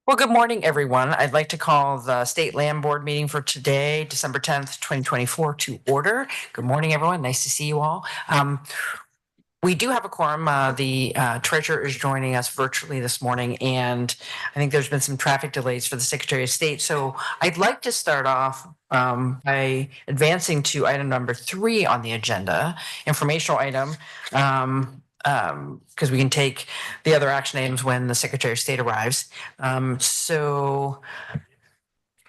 Well, good morning, everyone. I'd like to call the State Land Board meeting for today, December 10th, 2024 to order. Good morning, everyone. Nice to see you all. We do have a quorum. The treasurer is joining us virtually this morning, and I think there's been some traffic delays for the Secretary of State. So I'd like to start off by advancing to item number 3 on the agenda, informational item, because we can take the other action items when the Secretary of State arrives. Talk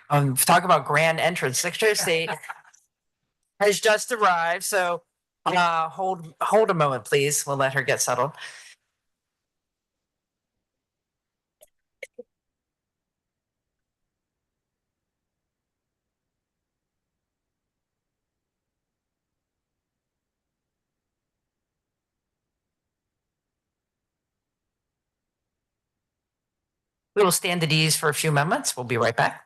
about grand entrance. Secretary of State has just arrived, so hold a moment, please. We'll let her get settled. We will stand at ease for a few moments. We'll be right back.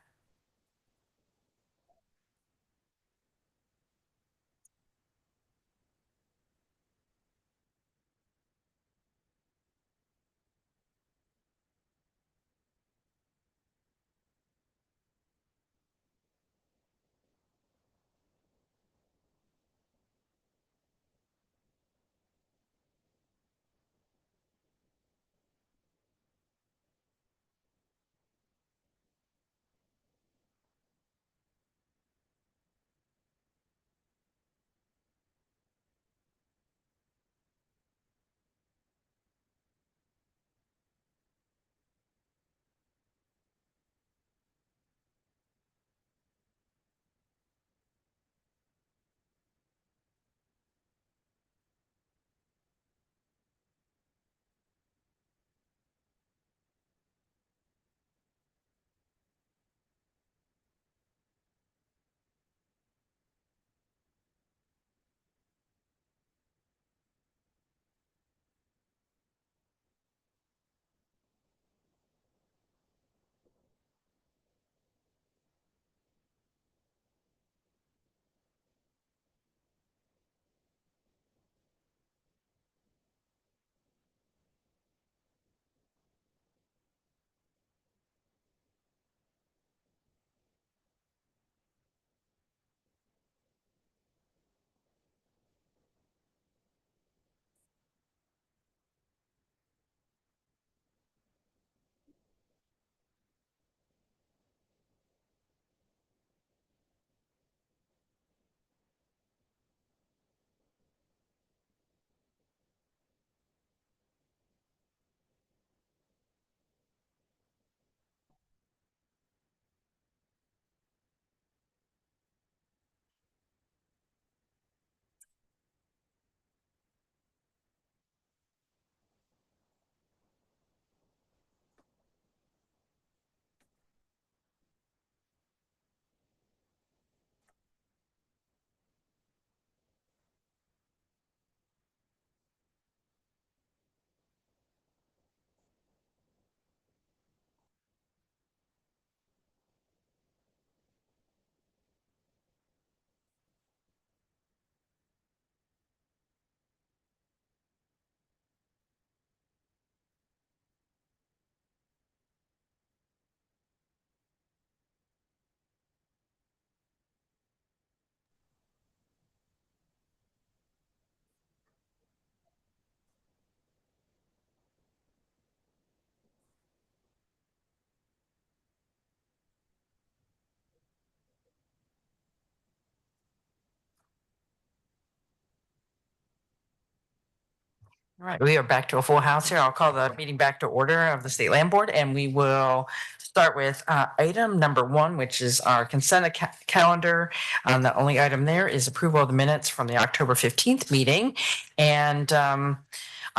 All right, we are back to a full house here. I'll call the meeting back to order of the State Land Board, and we will start with item number 1, which is our consent calendar. The only item there is approval of the minutes from the October 15th meeting. And I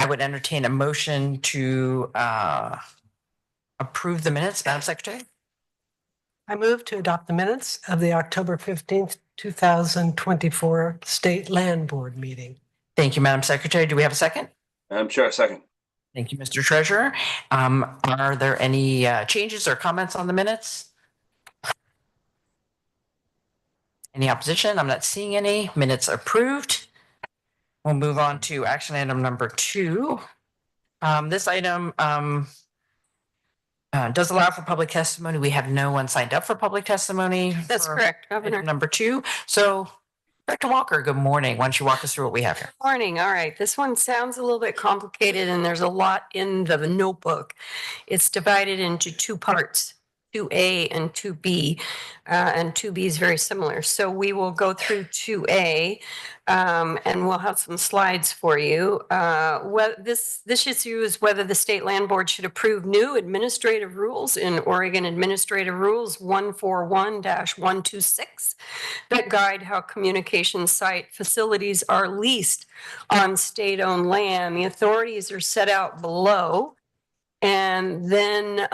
would entertain a motion to approve the minutes, Madam Secretary. I move to adopt the minutes of the October 15th, 2024 State Land Board meeting. Thank you, Madam Secretary. Do we have a second? Madam Chair, second. Thank you, Mr. Treasurer. Are there any changes or comments on the minutes? Any opposition? I'm not seeing any. Minutes approved. We'll move on to action item number 2. This item Does allow for public testimony. We have no one signed up for public testimony. That's for correct, item Governor. Number 2. So Dr. Walker, good morning. Why don't you walk us through what we have here? Morning. All right. This one sounds a little bit complicated and there's a lot in the notebook. It's divided into two parts, 2A and 2B, and 2B is very similar. So we will go through 2A, and we'll have some slides for you. This issue is whether the State Land Board should approve new administrative rules in Oregon Administrative Rules 141-126 that guide how communication site facilities are leased on state-owned land. The authorities are set out below. And then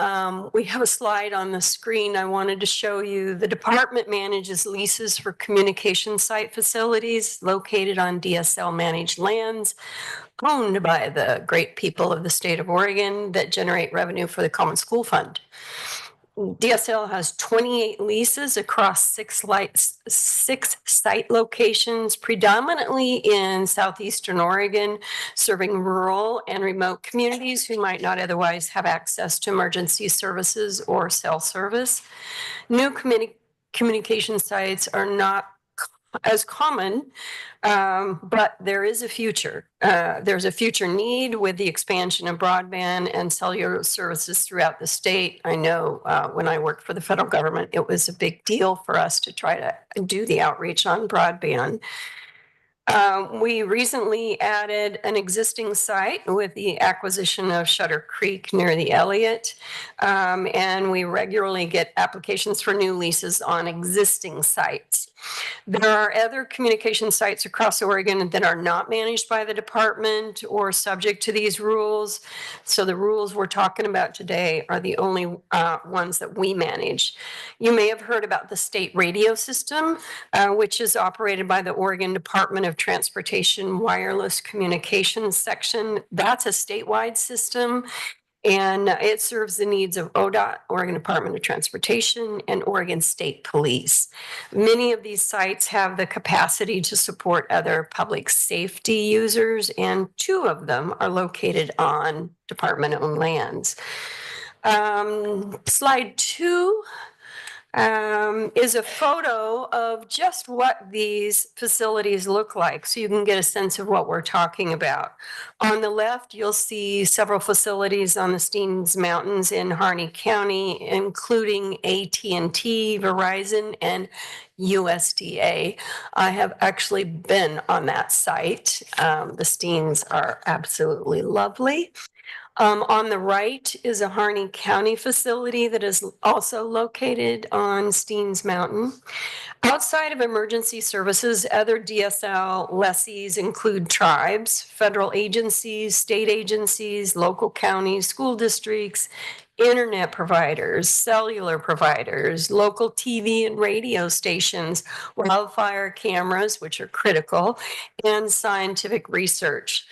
we have a slide on the screen. I wanted to show you the department manages leases for communication site facilities located on DSL managed lands owned by the great people of the state of Oregon that generate revenue for the Common School Fund. DSL has 28 leases across six site locations, predominantly in southeastern Oregon, serving rural and remote communities who might not otherwise have access to emergency services or cell service. New communication sites are not as common, but there is a future. There's a future need with the expansion of broadband and cellular services throughout the state. I know when I worked for the federal government, it was a big deal for us to try to do the outreach on broadband. We recently added an existing site with the acquisition of Shutter Creek near the Elliott. And we regularly get applications for new leases on existing sites. There are other communication sites across Oregon that are not managed by the department or subject to these rules. So the rules we're talking about today are the only ones that we manage. You may have heard about the state radio system, which is operated by the Oregon Department of Transportation Wireless Communications Section. That's a statewide system. And it serves the needs of ODOT, Oregon Department of Transportation, and Oregon State Police. Many of these sites have the capacity to support other public safety users, and 2 of them are located on department-owned lands. Slide 2 is a photo of just what these facilities look like, so you can get a sense of what we're talking about. On the left, you'll see several facilities on the Steens Mountains in Harney County, including AT&T, Verizon, and USDA. I have actually been on that site. The Steens are absolutely lovely. On the right is a Harney County facility that is also located on Steens Mountain. Outside of emergency services, other DSL lessees include tribes, federal agencies, state agencies, local counties, school districts, internet providers, cellular providers, local TV and radio stations, wildfire cameras, which are critical, and scientific research.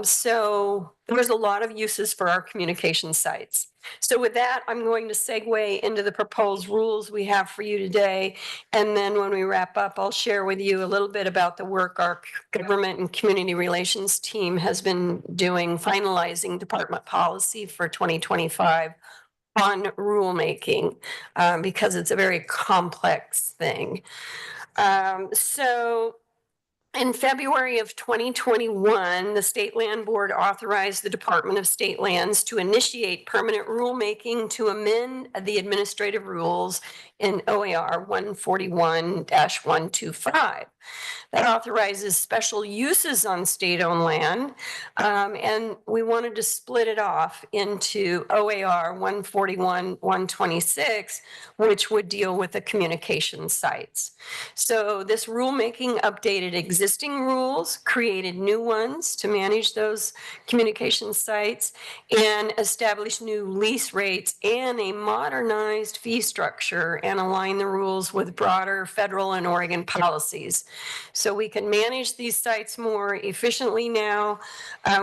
So there's a lot of uses for our communication sites. So with that, I'm going to segue into the proposed rules we have for you today. And then when we wrap up, I'll share with you a little bit about the work our government and community relations team has been doing, finalizing department policy for 2025 on rulemaking, because it's a very complex thing. So in February of 2021, the State Land Board authorized the Department of State Lands to initiate permanent rulemaking to amend the administrative rules in OAR 141-125. That authorizes special uses on state-owned land, and we wanted to split it off into OAR 141-126, which would deal with the communication sites. So this rulemaking updated existing rules, created new ones to manage those communication sites, and established new lease rates and a modernized fee structure and align the rules with broader federal and Oregon policies. So we can manage these sites more efficiently now.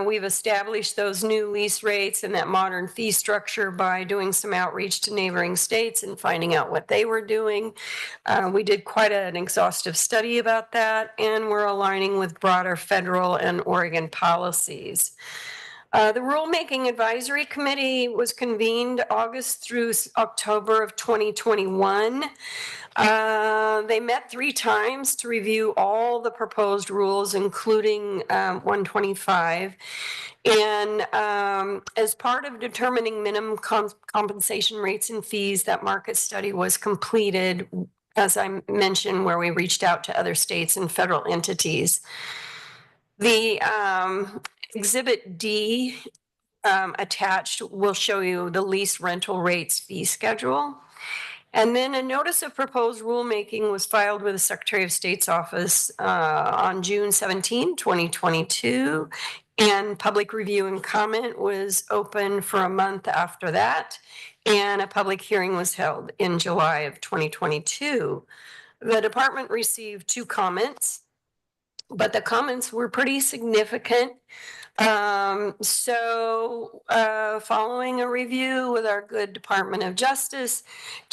We've established those new lease rates and that modern fee structure by doing some outreach to neighboring states and finding out what they were doing. We did quite an exhaustive study about that, and we're aligning with broader federal and Oregon policies. The Rulemaking Advisory Committee was convened August through October of 2021. They met 3 times to review all the proposed rules, including 125. And as part of determining minimum compensation rates and fees, that market study was completed, as I mentioned, where we reached out to other states and federal entities. The Exhibit D attached will show you the lease rental rates fee schedule. And then a notice of proposed rulemaking was filed with the Secretary of State's office on June 17, 2022. And public review and comment was open for a month after that. And a public hearing was held in July of 2022. The department received 2 comments, but the comments were pretty significant. Following a review with our good Department of Justice,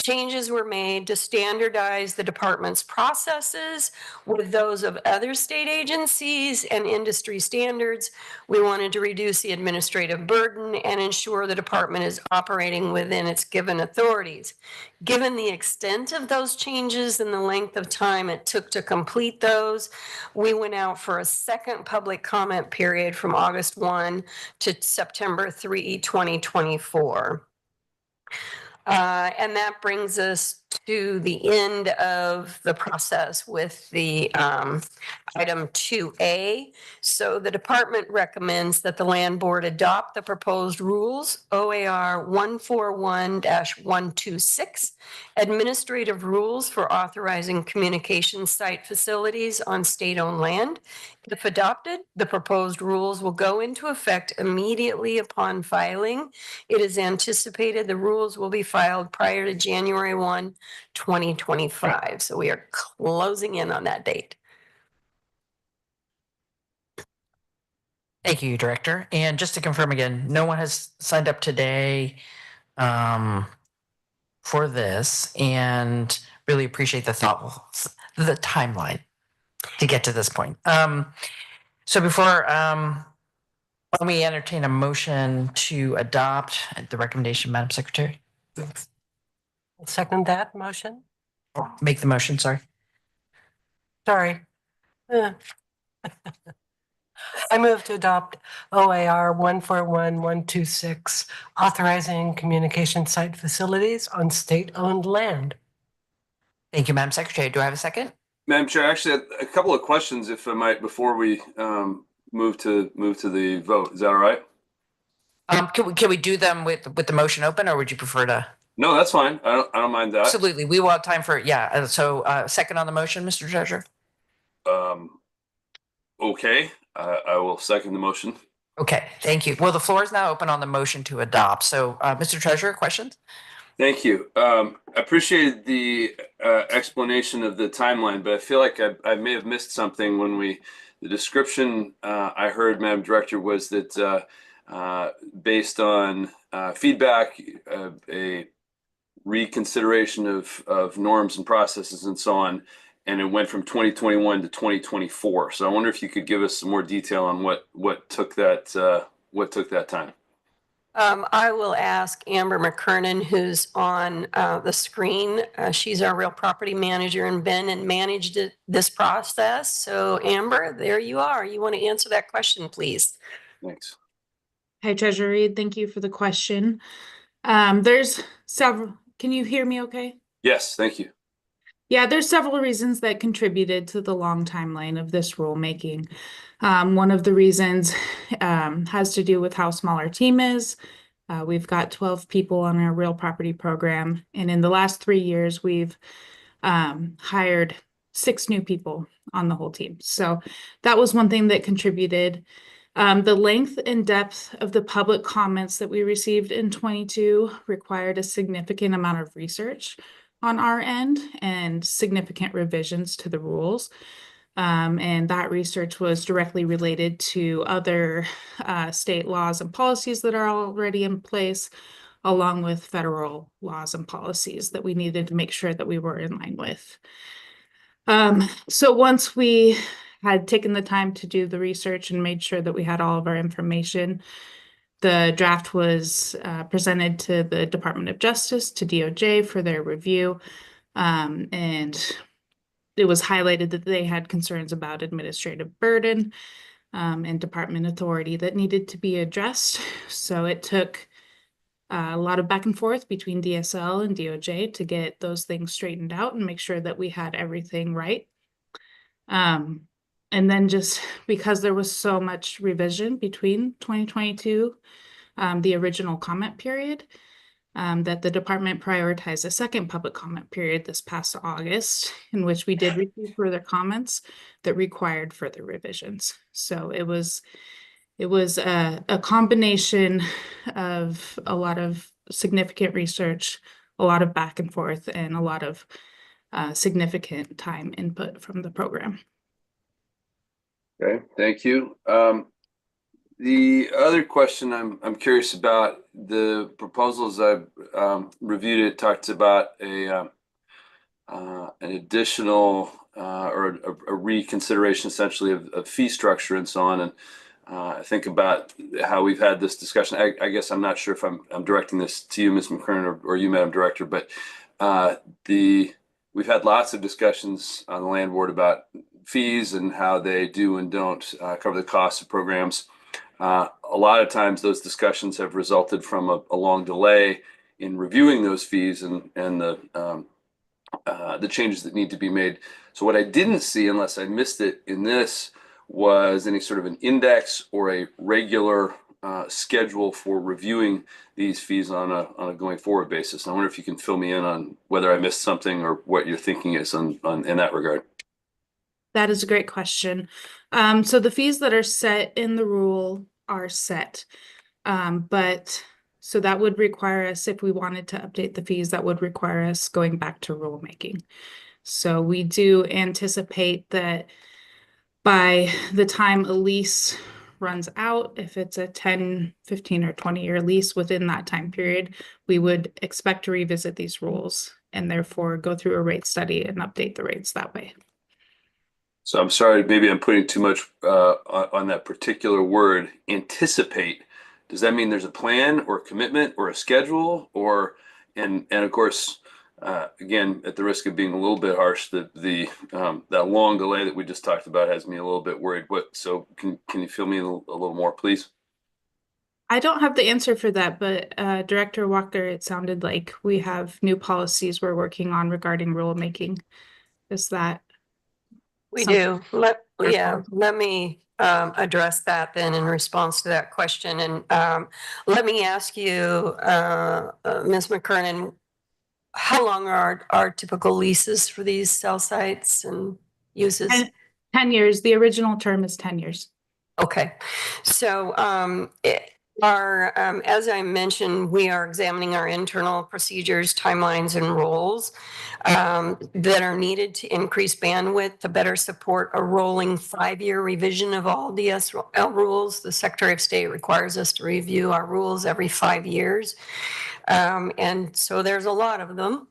changes were made to standardize the department's processes with those of other state agencies and industry standards. We wanted to reduce the administrative burden and ensure the department is operating within its given authorities. Given the extent of those changes and the length of time it took to complete those, we went out for a second public comment period from August 1 to September 3, 2024. And that brings us to the end of the process with the item 2A. So the department recommends that the land board adopt the proposed rules, OAR 141-126, administrative rules for authorizing communication site facilities on state-owned land. If adopted, the proposed rules will go into effect immediately upon filing. It is anticipated the rules will be filed prior to January 1, 2025. So we are closing in on that date. Thank you, Director. And just to confirm again, no one has signed up today for this, and really appreciate the timeline to get to this point. So before let me entertain a motion to adopt the recommendation, Madam Secretary. I'll second that motion. Make the motion, sorry. Sorry. I move to adopt OAR 141-126, authorizing communication site facilities on state-owned land. Thank you, Madam Secretary. Do I have a second? Madam Chair, actually, a couple of questions, if I might, before we move to the vote. Is that all right? Can we do them with the motion open, or would you prefer to? No, that's fine. I don't mind that. Absolutely. We will have time for, yeah. So second on the motion, Mr. Treasurer. Okay, I will second the motion. Okay, thank you. Well, the floor is now open on the motion to adopt. So Mr. Treasurer, questions? Thank you. I appreciated the explanation of the timeline, but I feel like I may have missed something when the description I heard, Madam Director, was that based on feedback, a reconsideration of norms and processes and so on, and it went from 2021 to 2024. So I wonder if you could give us some more detail on what took that time. I will ask Amber McKernan, who's on the screen. She's our real property manager and been and managed this process. So Amber, there you are. You want to answer that question, please? Thanks. Hi, Treasurer Reed. Thank you for the question. There's several. Can you hear me okay? Yes, thank you. Yeah, there's several reasons that contributed to the long timeline of this rulemaking. One of the reasons has to do with how small our team is. We've got 12 people on our real property program, and in the last 3 years, we've hired 6 new people on the whole team. So that was one thing that contributed. The length and depth of the public comments that we received in 22 required a significant amount of research on our end and significant revisions to the rules. And that research was directly related to other state laws and policies that are already in place, along with federal laws and policies that we needed to make sure that we were in line with. So once we had taken the time to do the research and made sure that we had all of our information, The draft was presented to the Department of Justice, to DOJ for their review. And it was highlighted that they had concerns about administrative burden and department authority that needed to be addressed. So it took a lot of back and forth between DSL and DOJ to get those things straightened out and make sure that we had everything right. And then just because there was so much revision between 2022, the original comment period, that the department prioritized a second public comment period this past August, in which we did receive further comments that required further revisions. So it was a combination of a lot of significant research, a lot of back and forth, and a lot of significant time input from the program. Okay, thank you. The other question I'm curious about, the proposals I've reviewed, it talks about an additional or a reconsideration essentially of fee structure and so on. And I think about how we've had this discussion. I guess I'm not sure if I'm directing this to you, Ms. McKernan, or you, Madam Director, but we've had lots of discussions on the land board about fees and how they do and don't cover the costs of programs. A lot of times those discussions have resulted from a long delay in reviewing those fees and the changes that need to be made. So what I didn't see, unless I missed it in this, was any sort of an index or a regular schedule for reviewing these fees on a going forward basis. And I wonder if you can fill me in on whether I missed something or what your thinking is in that regard. That is a great question. So the fees that are set in the rule are set. But so that would require us, if we wanted to update the fees, that would require us going back to rulemaking. So we do anticipate that by the time a lease runs out, if it's a 10, 15, or 20-year lease within that time period, we would expect to revisit these rules and therefore go through a rate study and update the rates that way. So I'm sorry, maybe I'm putting too much on that particular word, anticipate. Does that mean there's a plan or a commitment or a schedule, or and of course, again, at the risk of being a little bit harsh, that long delay that we just talked about has me a little bit worried. So can you fill me in a little more, please? I don't have the answer for that, but Director Walker, it sounded like we have new policies we're working on regarding rulemaking. Is that? We something- do. Let me address that then in response to that question. And let me ask you, Ms. McKernan, how long are our typical leases for these cell sites and uses? 10 years. The original term is 10 years. Okay. So as I mentioned, we are examining our internal procedures, timelines, and rules that are needed to increase bandwidth to better support a rolling 5-year revision of all DSL rules. The Secretary of State requires us to review our rules every 5 years. And so there's a lot of them.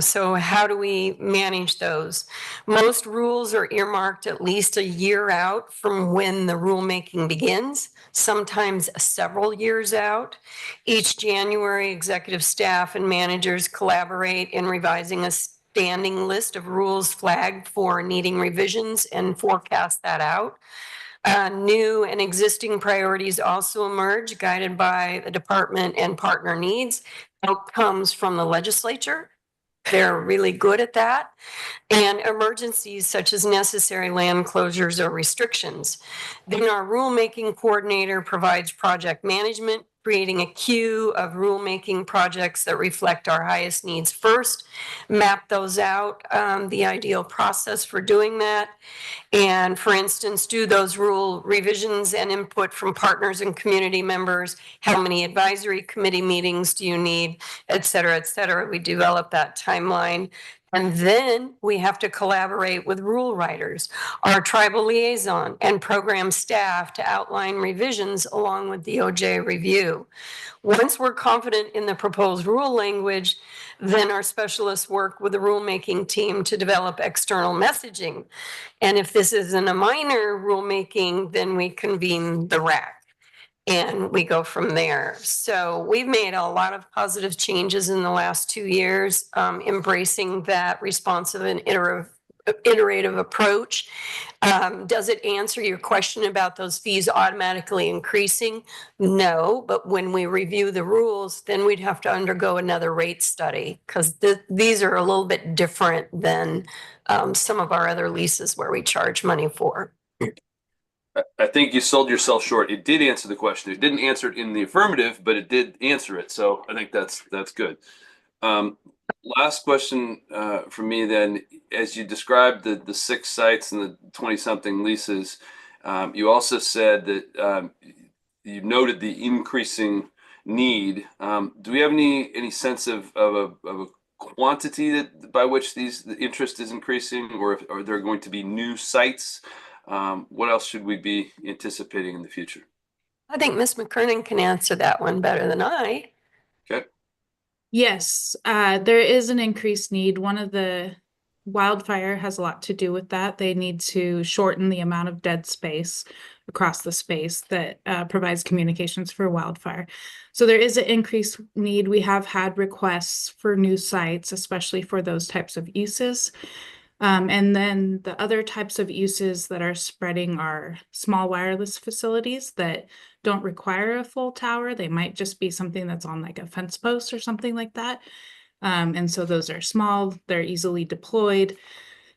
So how do we manage those? Most rules are earmarked at least a year out from when the rulemaking begins, sometimes several years out. Each January, executive staff and managers collaborate in revising a standing list of rules flagged for needing revisions and forecast that out. New and existing priorities also emerge, guided by the department and partner needs. Outcomes from the legislature. They're really good at that. And emergencies such as necessary land closures or restrictions. Then our rulemaking coordinator provides project management, creating a queue of rulemaking projects that reflect our highest needs first, map those out, the ideal process for doing that. And for instance, do those rule revisions and input from partners and community members. How many advisory committee meetings do you need, et cetera, et cetera. We develop that timeline. And then we have to collaborate with rule writers, our tribal liaison, and program staff to outline revisions along with DOJ review. Once we're confident in the proposed rule language, then our specialists work with the rulemaking team to develop external messaging. And if this isn't a minor rulemaking, then we convene the RAC. and we go from there. So we've made a lot of positive changes in the last 2 years, embracing that responsive and iterative approach. Does it answer your question about those fees automatically increasing? No, but when we review the rules, then we'd have to undergo another rate study because these are a little bit different than some of our other leases where we charge money for. I think you sold yourself short. It did answer the question. It didn't answer it in the affirmative, but it did answer it. So I think that's good. Last question for me then, as you described the 6 sites and the 20-something leases, you also said that you noted the increasing need. Do we have any sense of a quantity that by which the interest is increasing, or if are there going to be new sites? What else should we be anticipating in the future? I think Ms. McKernan can answer that one better than I. Okay. Yes, there is an increased need. One of the wildfire has a lot to do with that. They need to shorten the amount of dead space across the space that provides communications for wildfire. So there is an increased need. We have had requests for new sites, especially for those types of uses. And then the other types of uses that are spreading are small wireless facilities that don't require a full tower. They might just be something that's on like a fence post or something like that. And so those are small, they're easily deployed,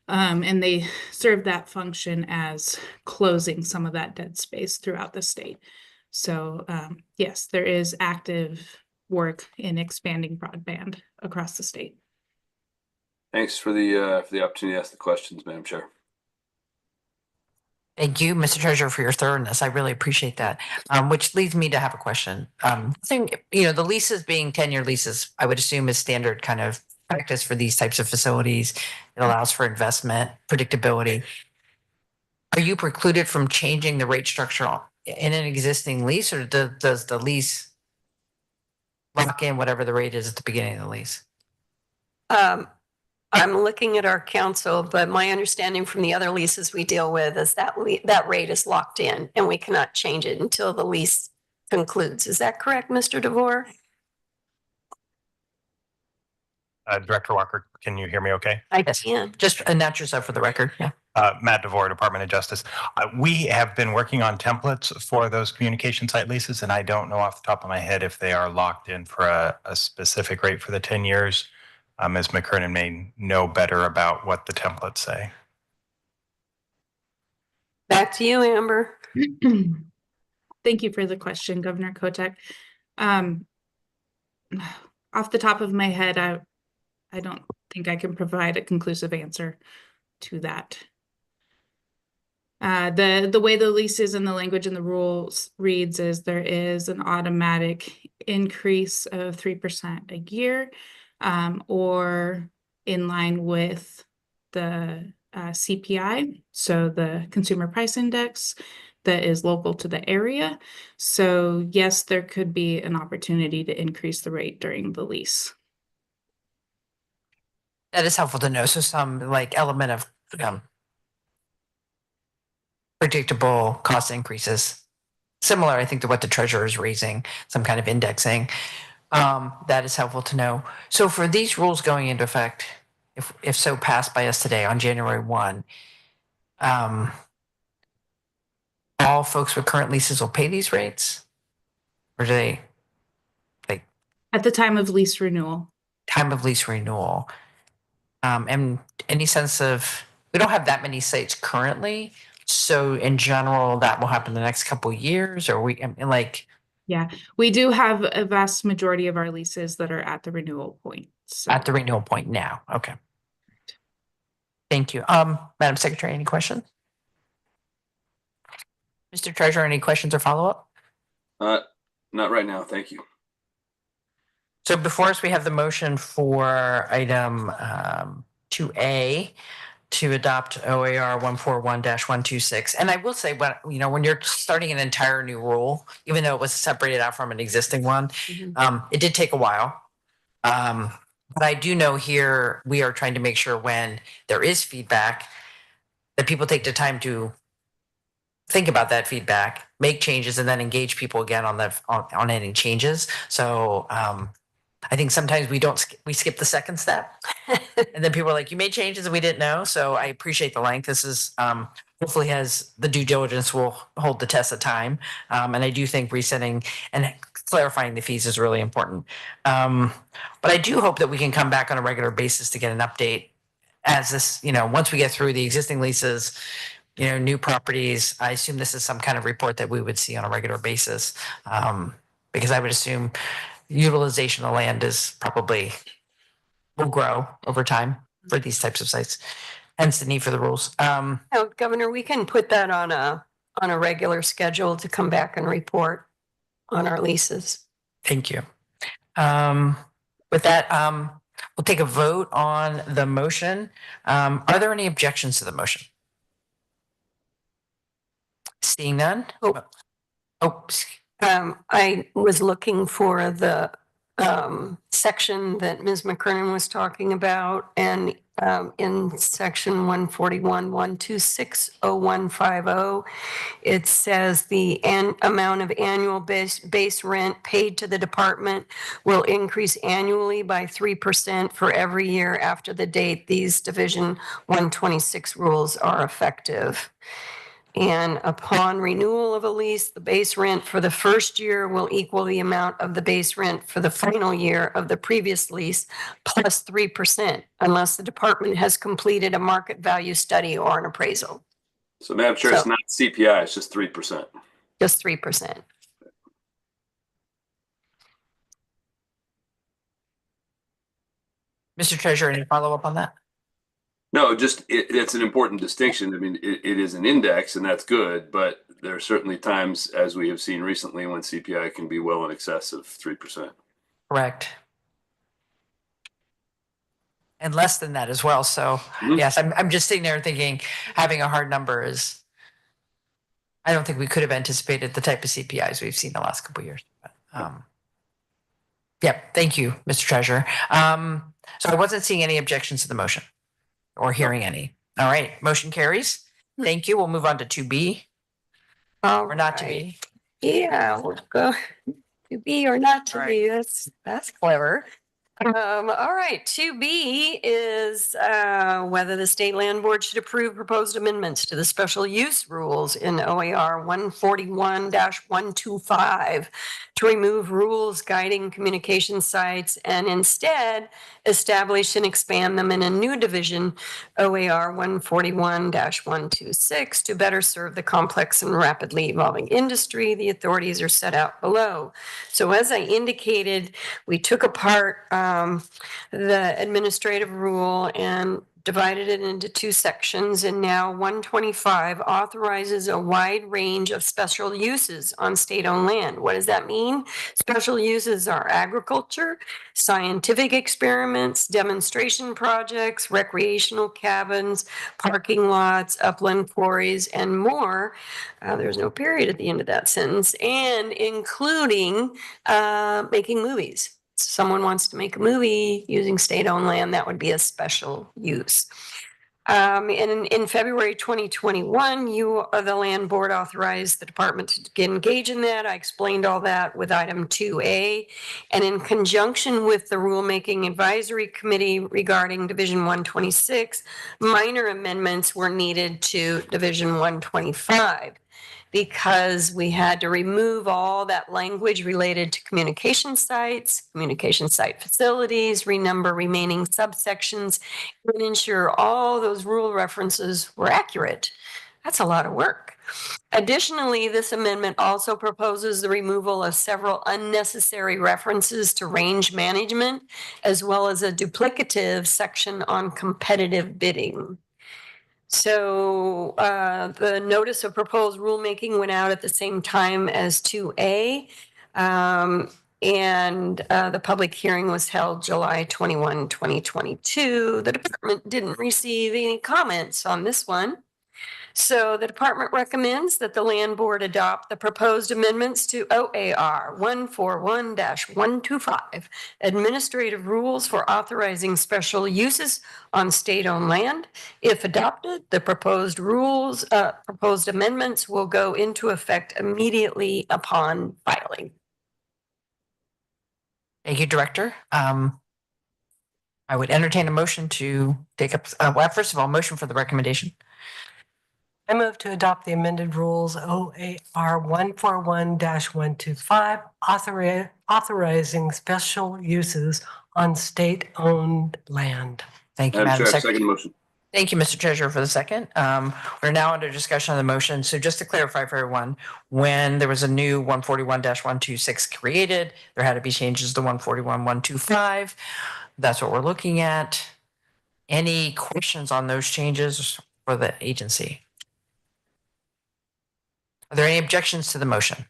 and they serve that function as closing some of that dead space throughout the state. So yes, there is active work in expanding broadband across the state. Thanks for the opportunity to ask the questions, Madam Chair. Thank you, Mr. Treasurer, for your thoroughness. I really appreciate that. Which leads me to have a question. The leases being 10-year leases, I would assume is standard kind of practice for these types of facilities. It allows for investment, predictability. Are you precluded from changing the rate structure in an existing lease, or does the lease lock in whatever the rate is at the beginning of the lease? I'm looking at our council, but my understanding from the other leases we deal with is that that rate is locked in and we cannot change it until the lease concludes. Is that correct, Mr. DeVore? Director Walker, can you hear me okay? I Yes. can. Just announce yourself for the record. Yeah. Matt DeVore, Department of Justice. We have been working on templates for those communication site leases, and I don't know off the top of my head if they are locked in for a specific rate for the 10 years. Ms. McKernan may know better about what the templates say. Back to you, Amber. Thank you for the question, Governor Kotek. Off the top of my head, I don't think I can provide a conclusive answer to that. The way the leases and the language in the rules reads is there is an automatic increase of 3% a year, or in line with the CPI, so the Consumer Price Index that is local to the area. So yes, there could be an opportunity to increase the rate during the lease. That is helpful to know. So some like element of predictable cost increases, similar, I think, to what the treasurer is raising, some kind of indexing. That is helpful to know. So for these rules going into effect, if so passed by us today on January 1, all folks with current leases will pay these rates, or do they At the time of lease renewal. time of lease renewal? And any sense of, we don't have that many sites currently, so in general that will happen the next couple of years, or We do have a vast majority of our leases that are at the renewal point. So. at the renewal point now. Okay. Thank you. Madam Secretary, any questions? Mr. Treasurer, any questions or follow-up? Not right now. Thank you. So before us, we have the motion for item 2A to adopt OAR 141-126. And I will say, when you're starting an entire new rule, even though it was separated out from an existing one, it did take a while. But I do know here we are trying to make sure when there is feedback that people take the time to think about that feedback, make changes, and then engage people again on any changes. So I think sometimes we skip the second step, and then people are like, "You made changes and we didn't know." So I appreciate the length. This is hopefully has the due diligence will hold the test of time, and I do think resetting and clarifying the fees is really important. But I do hope that we can come back on a regular basis to get an update as this, once we get through the existing leases, new properties. I assume this is some kind of report that we would see on a regular basis, because I would assume utilization of land is probably will grow over time for these types of sites. Hence the need for the rules. Now, Governor, we can put that on a regular schedule to come back and report on our leases. Thank you. With that, we'll take a vote on the motion. Are there any objections to the motion? Seeing none? I was looking for the section that Ms. McKernan was talking about, and in section 141.126.0150, it says the amount of annual base rent paid to the department will increase annually by 3% for every year after the date these Division 126 rules are effective. And upon renewal of a lease, the base rent for the first year will equal the amount of the base rent for the final year of the previous lease plus 3%, unless the department has completed a market value study or an appraisal. So Madam Chair, it's not CPI, it's just 3%. Just 3%. Mr. Treasurer, any follow-up on that? No, just it's an important distinction. I mean, it is an index, and that's good, but there are certainly times, as we have seen recently, when CPI can be well in excess of 3%. Correct. And less than that as well. So yes, I'm just sitting there thinking having a hard number is, I don't think we could have anticipated the type of CPIs we've seen the last couple of years. But, yeah, thank you, Mr. Treasurer. So I wasn't seeing any objections to the motion or hearing any. All right, motion carries. Thank you. We'll move on to 2B. Or not to be. Yeah, we'll go to be or not to All be. That's clever. All right, 2B is whether the State Land Board should approve proposed amendments to the special use rules in OAR 141-125 to remove rules guiding communication sites and instead establish and expand them in a new division, OAR 141-126, to better serve the complex and rapidly evolving industry. The authorities are set out below. So as I indicated, we took apart the administrative rule and divided it into two sections, and now 125 authorizes a wide range of special uses on state-owned land. What does that mean? Special uses are agriculture, scientific experiments, demonstration projects, recreational cabins, parking lots, upland quarries, and more. There's no period at the end of that sentence, and including making movies. Someone wants to make a movie using state-owned land, that would be a special use. And in February 2021, the Land Board authorized the department to engage in that. I explained all that with item 2A. And in conjunction with the Rulemaking Advisory Committee regarding Division 126, minor amendments were needed to Division 125. Because we had to remove all that language related to communication sites, communication site facilities, renumber remaining subsections, and ensure all those rule references were accurate. That's a lot of work. Additionally, this amendment also proposes the removal of several unnecessary references to range management, as well as a duplicative section on competitive bidding. So the notice of proposed rulemaking went out at the same time as 2A. And the public hearing was held July 21, 2022. The department didn't receive any comments on this one. So the department recommends that the land board adopt the proposed amendments to OAR 141-125, administrative rules for authorizing special uses on state-owned land. If adopted, the proposed proposed amendments will go into effect immediately upon filing. Thank you, Director. I would entertain a motion to take up, well, first of all, motion for the recommendation. I move to adopt the amended rules OAR 141-125, authorizing special uses on state-owned land. Thank you, Madam Madam Chair, Secretary. second motion. Thank you, Mr. Treasurer, for the second. We're now under discussion on the motion. So just to clarify for everyone, when there was a new 141-126 created, there had to be changes to 141-125. That's what we're looking at. Any questions on those changes for the agency? Are there any objections to the motion?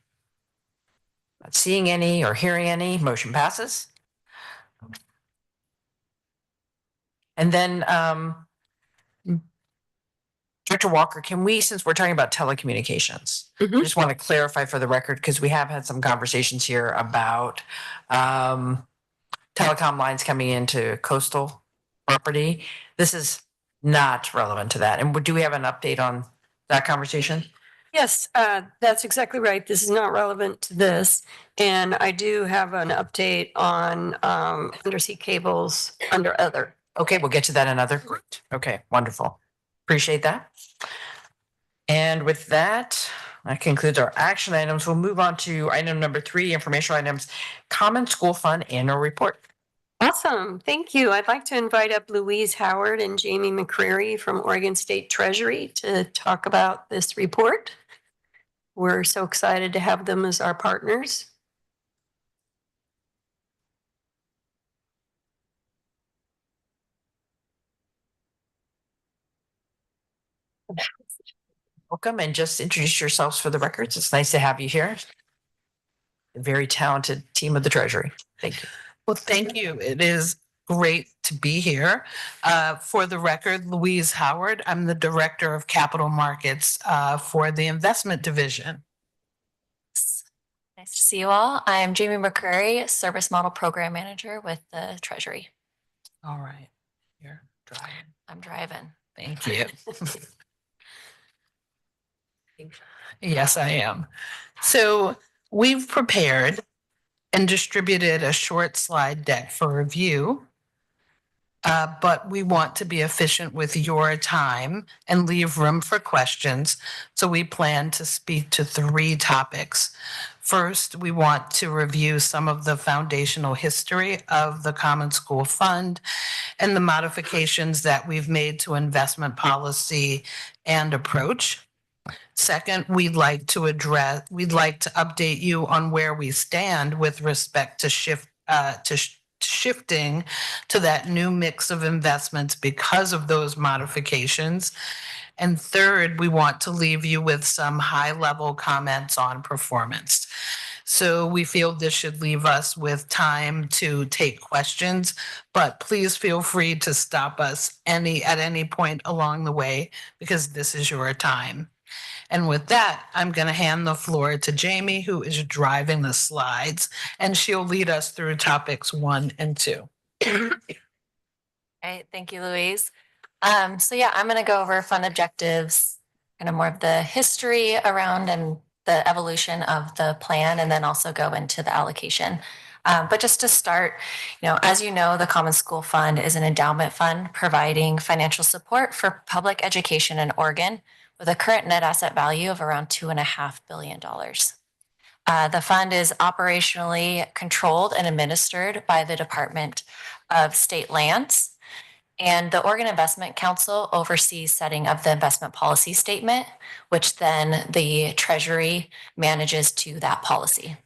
Not seeing any or hearing any, motion passes. And then, Director Walker, can we, since we're talking about telecommunications, I just want to clarify for the record, because we have had some conversations here about telecom lines coming into coastal property. This is not relevant to that. And do we have an update on that conversation? Yes, that's exactly right. This is not relevant to this. And I do have an update on undersea cables under other. Okay, we'll get to that another. Great. Okay, wonderful. Appreciate that. And with that, that concludes our action items. We'll move on to item number 3, informational items, Common School Fund Annual Report. Awesome. Thank you. I'd like to invite up Louise Howard and Jamie McCreary from Oregon State Treasury to talk about this report. We're so excited to have them as our partners. Welcome, and just introduce yourselves for the records. It's nice to have you here. A very talented team of the Treasury. Thank you. Well, thank you. It is great to be here. For the record, Louise Howard, I'm the Director of Capital Markets for the Investment Division. Nice to see you all. I'm Jamie McCreary, Service Model Program Manager with the Treasury. All right. You're driving. I'm driving. Thank you. Yes, I am. So we've prepared and distributed a short slide deck for review. But we want to be efficient with your time and leave room for questions. So we plan to speak to 3 topics. First, we want to review some of the foundational history of the Common School Fund and the modifications that we've made to investment policy and approach. Second, we'd like to update you on where we stand with respect to shifting to that new mix of investments because of those modifications. And third, we want to leave you with some high-level comments on performance. So we feel this should leave us with time to take questions, but please feel free to stop us at any point along the way, because this is your time. And with that, I'm going to hand the floor to Jamie, who is driving the slides, and she'll lead us through topics 1 and 2. All right, thank you, Louise. So yeah, I'm going to go over fund objectives, kind of more of the history around and the evolution of the plan, and then also go into the allocation. But just to start, as you know, the Common School Fund is an endowment fund providing financial support for public education in Oregon, with a current net asset value of around $2.5 billion. The fund is operationally controlled and administered by the Department of State Lands, and the Oregon Investment Council oversees setting of the investment policy statement, which then the Treasury manages to that policy.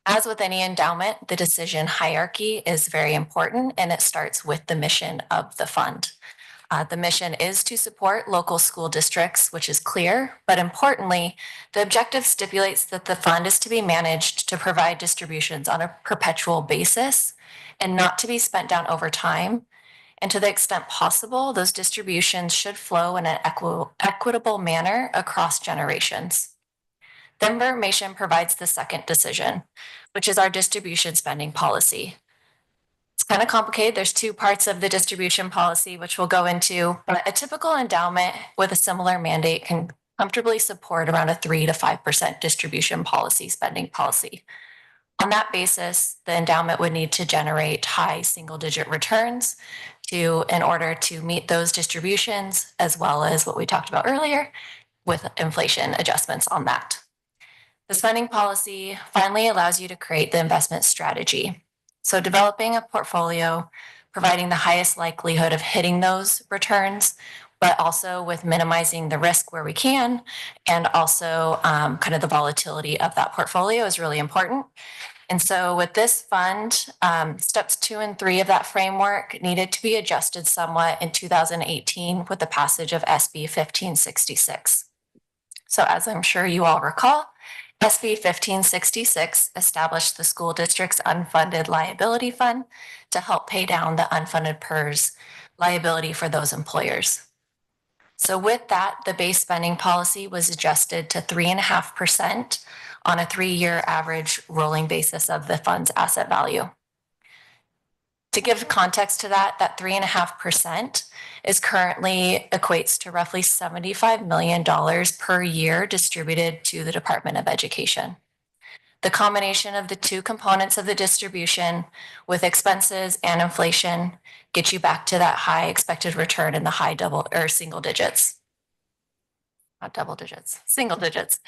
As with any endowment, the decision hierarchy is very important, and it starts with the mission of the fund. The mission is to support local school districts, which is clear, but importantly, the objective stipulates that the fund is to be managed to provide distributions on a perpetual basis and not to be spent down over time. And to the extent possible, those distributions should flow in an equitable manner across generations. The information provides the second decision, which is our distribution spending policy. It's kind of complicated. There's two parts of the distribution policy, which we'll go into, but a typical endowment with a similar mandate can comfortably support around a 3 to 5% distribution policy, spending policy. On that basis, the endowment would need to generate high single-digit returns in order to meet those distributions, as well as what we talked about earlier with inflation adjustments on that. The spending policy finally allows you to create the investment strategy. So developing a portfolio, providing the highest likelihood of hitting those returns, but also with minimizing the risk where we can, and also kind of the volatility of that portfolio is really important. And so with this fund, steps 2 and 3 of that framework needed to be adjusted somewhat in 2018 with the passage of SB 1566. So as I'm sure you all recall, SB 1566 established the school district's unfunded liability fund to help pay down the unfunded PERS liability for those employers. So with that, the base spending policy was adjusted to 3.5% on a 3-year average rolling basis of the fund's asset value. To give context to that 3.5% is currently equates to roughly $75 million per year distributed to the Department of Education. The combination of the two components of the distribution with expenses and inflation gets you back to that high expected return in the high double or single digits. Not double digits, single digits.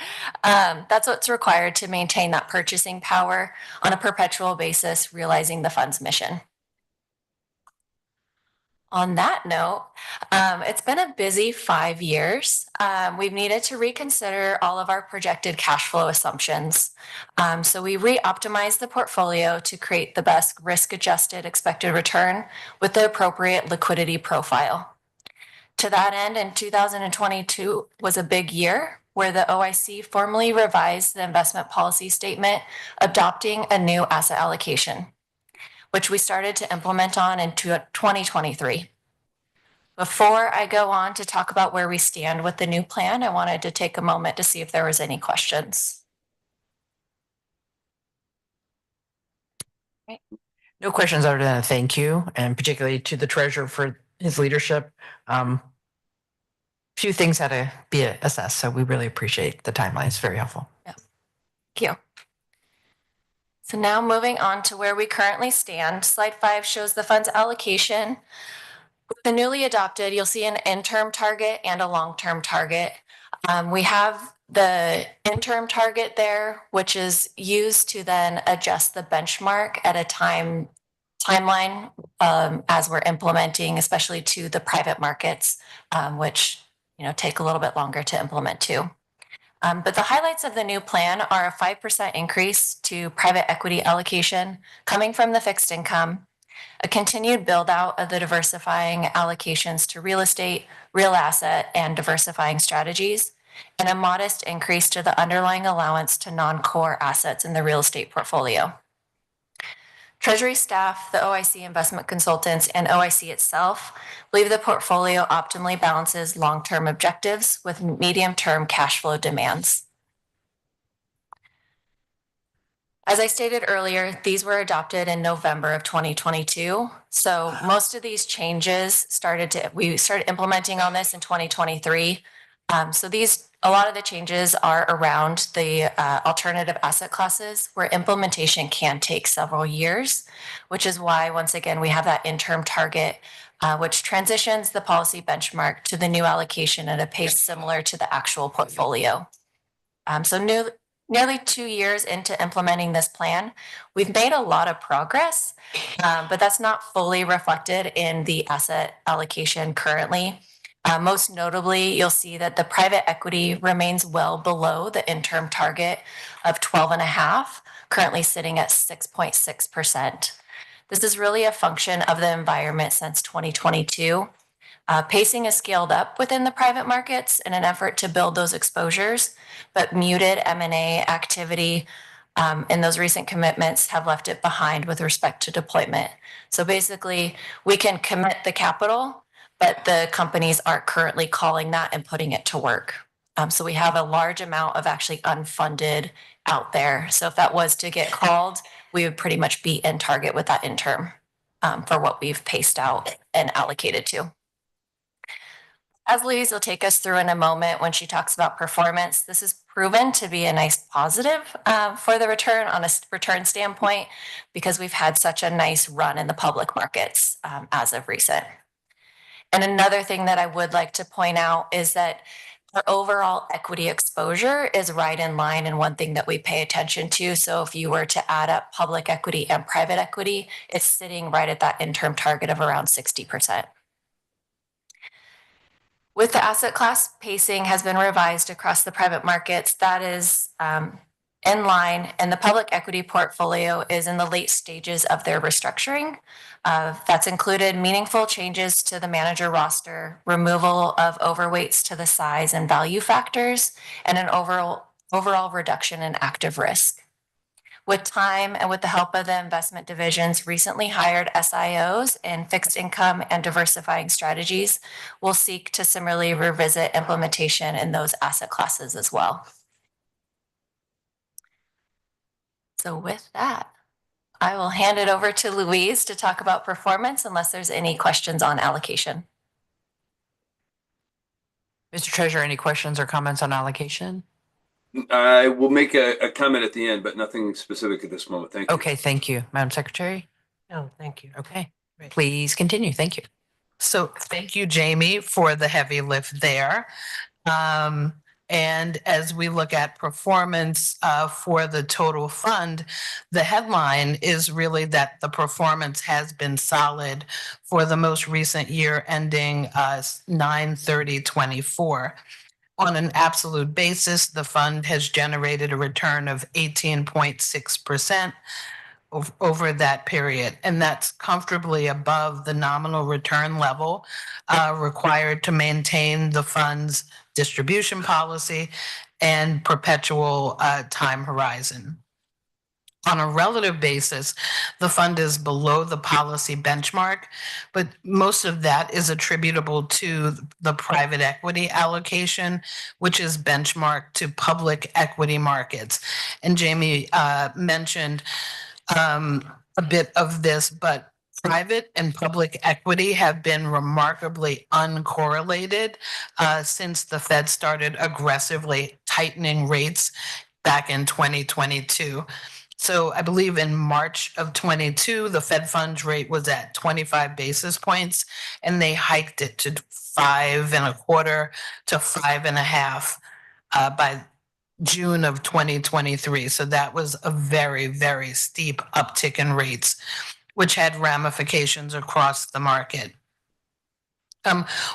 That's what's required to maintain that purchasing power on a perpetual basis, realizing the fund's mission. On that note, it's been a busy 5 years. We've needed to reconsider all of our projected cash flow assumptions. So we re-optimized the portfolio to create the best risk-adjusted expected return with the appropriate liquidity profile. To that end, in 2022 was a big year where the OIC formally revised the investment policy statement, adopting a new asset allocation, which we started to implement on in 2023. Before I go on to talk about where we stand with the new plan, I wanted to take a moment to see if there was any questions. No questions other than a thank you, and particularly to the treasurer for his leadership. Few things had to be assessed, so we really appreciate the timeline. It's very helpful. Yeah. Thank you. So now moving on to where we currently stand. Slide 5 shows the fund's allocation. With the newly adopted, you'll see an interim target and a long-term target. We have the interim target there, which is used to then adjust the benchmark at a timeline as we're implementing, especially to the private markets, which take a little bit longer to implement too. But the highlights of the new plan are a 5% increase to private equity allocation coming from the fixed income, a continued build out of the diversifying allocations to real estate, real asset, and diversifying strategies, and a modest increase to the underlying allowance to non-core assets in the real estate portfolio. Treasury staff, the OIC investment consultants, and OIC itself believe the portfolio optimally balances long-term objectives with medium-term cash flow demands. As I stated earlier, these were adopted in November of 2022. So most of these changes we started implementing on this in 2023. So a lot of the changes are around the alternative asset classes where implementation can take several years, which is why, once again, we have that interim target, which transitions the policy benchmark to the new allocation at a pace similar to the actual portfolio. Nearly 2 years into implementing this plan, we've made a lot of progress, but that's not fully reflected in the asset allocation currently. Most notably, you'll see that the private equity remains well below the interim target of 12.5, currently sitting at 6.6%. This is really a function of the environment since 2022. Pacing is scaled up within the private markets in an effort to build those exposures, but muted M&A activity And those recent commitments have left it behind with respect to deployment. So basically, we can commit the capital, but the companies aren't currently calling that and putting it to work. So we have a large amount of actually unfunded out there. So if that was to get called, we would pretty much be in target with that interim for what we've paced out and allocated to. As Louise will take us through in a moment when she talks about performance, this is proven to be a nice positive for the return on a return standpoint because we've had such a nice run in the public markets as of recent. And another thing that I would like to point out is that our overall equity exposure is right in line and one thing that we pay attention to. So if you were to add up public equity and private equity, it's sitting right at that interim target of around 60%. With the asset class pacing has been revised across the private markets, that is in line, and the public equity portfolio is in the late stages of their restructuring. That's included meaningful changes to the manager roster, removal of overweights to the size and value factors, and an overall reduction in active risk. With time and with the help of the investment divisions recently hired SIOs in fixed income and diversifying strategies, we'll seek to similarly revisit implementation in those asset classes as well. So with that, I will hand it over to Louise to talk about performance unless there's any questions on allocation. Mr. Treasurer, any questions or comments on allocation? I will make a comment at the end, but nothing specific at this moment. Thank you. Okay, thank you. Madam Secretary? No, thank you. Okay, Great. please continue. Thank you. So thank you, Jamie, for the heavy lift there. And as we look at performance for the total fund, the headline is really that the performance has been solid for the most recent year ending 9/30/24. On an absolute basis, the fund has generated a return of 18.6% over that period. And that's comfortably above the nominal return level required to maintain the fund's distribution policy and perpetual time horizon. On a relative basis, the fund is below the policy benchmark, but most of that is attributable to the private equity allocation, which is benchmarked to public equity markets. And Jamie mentioned a bit of this, but private and public equity have been remarkably uncorrelated since the Fed started aggressively tightening rates back in 2022. So I believe in March of 22, the Fed funds rate was at 25 basis points, and they hiked it to 5.25 to 5.5 by June of 2023. So that was a very, very steep uptick in rates, which had ramifications across the market.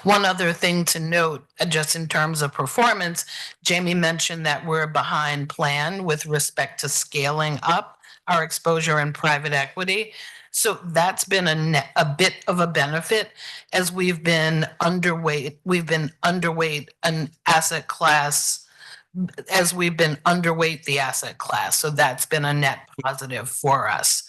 One other thing to note, just in terms of performance, Jamie mentioned that we're behind plan with respect to scaling up our exposure in private equity. So that's been a bit of a benefit as we've been underweight. We've been underweight an asset class as we've been underweight the asset class. So that's been a net positive for us.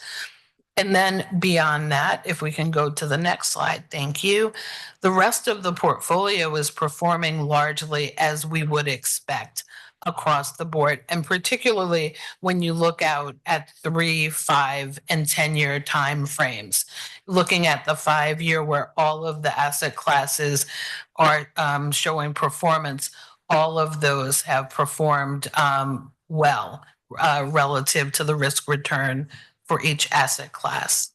And then beyond that, if we can go to the next slide, thank you. The rest of the portfolio is performing largely as we would expect across the board. And particularly when you look out at 3, 5, and 10-year time frames, looking at the 5-year where all of the asset classes are showing performance, all of those have performed well relative to the risk return for each asset class.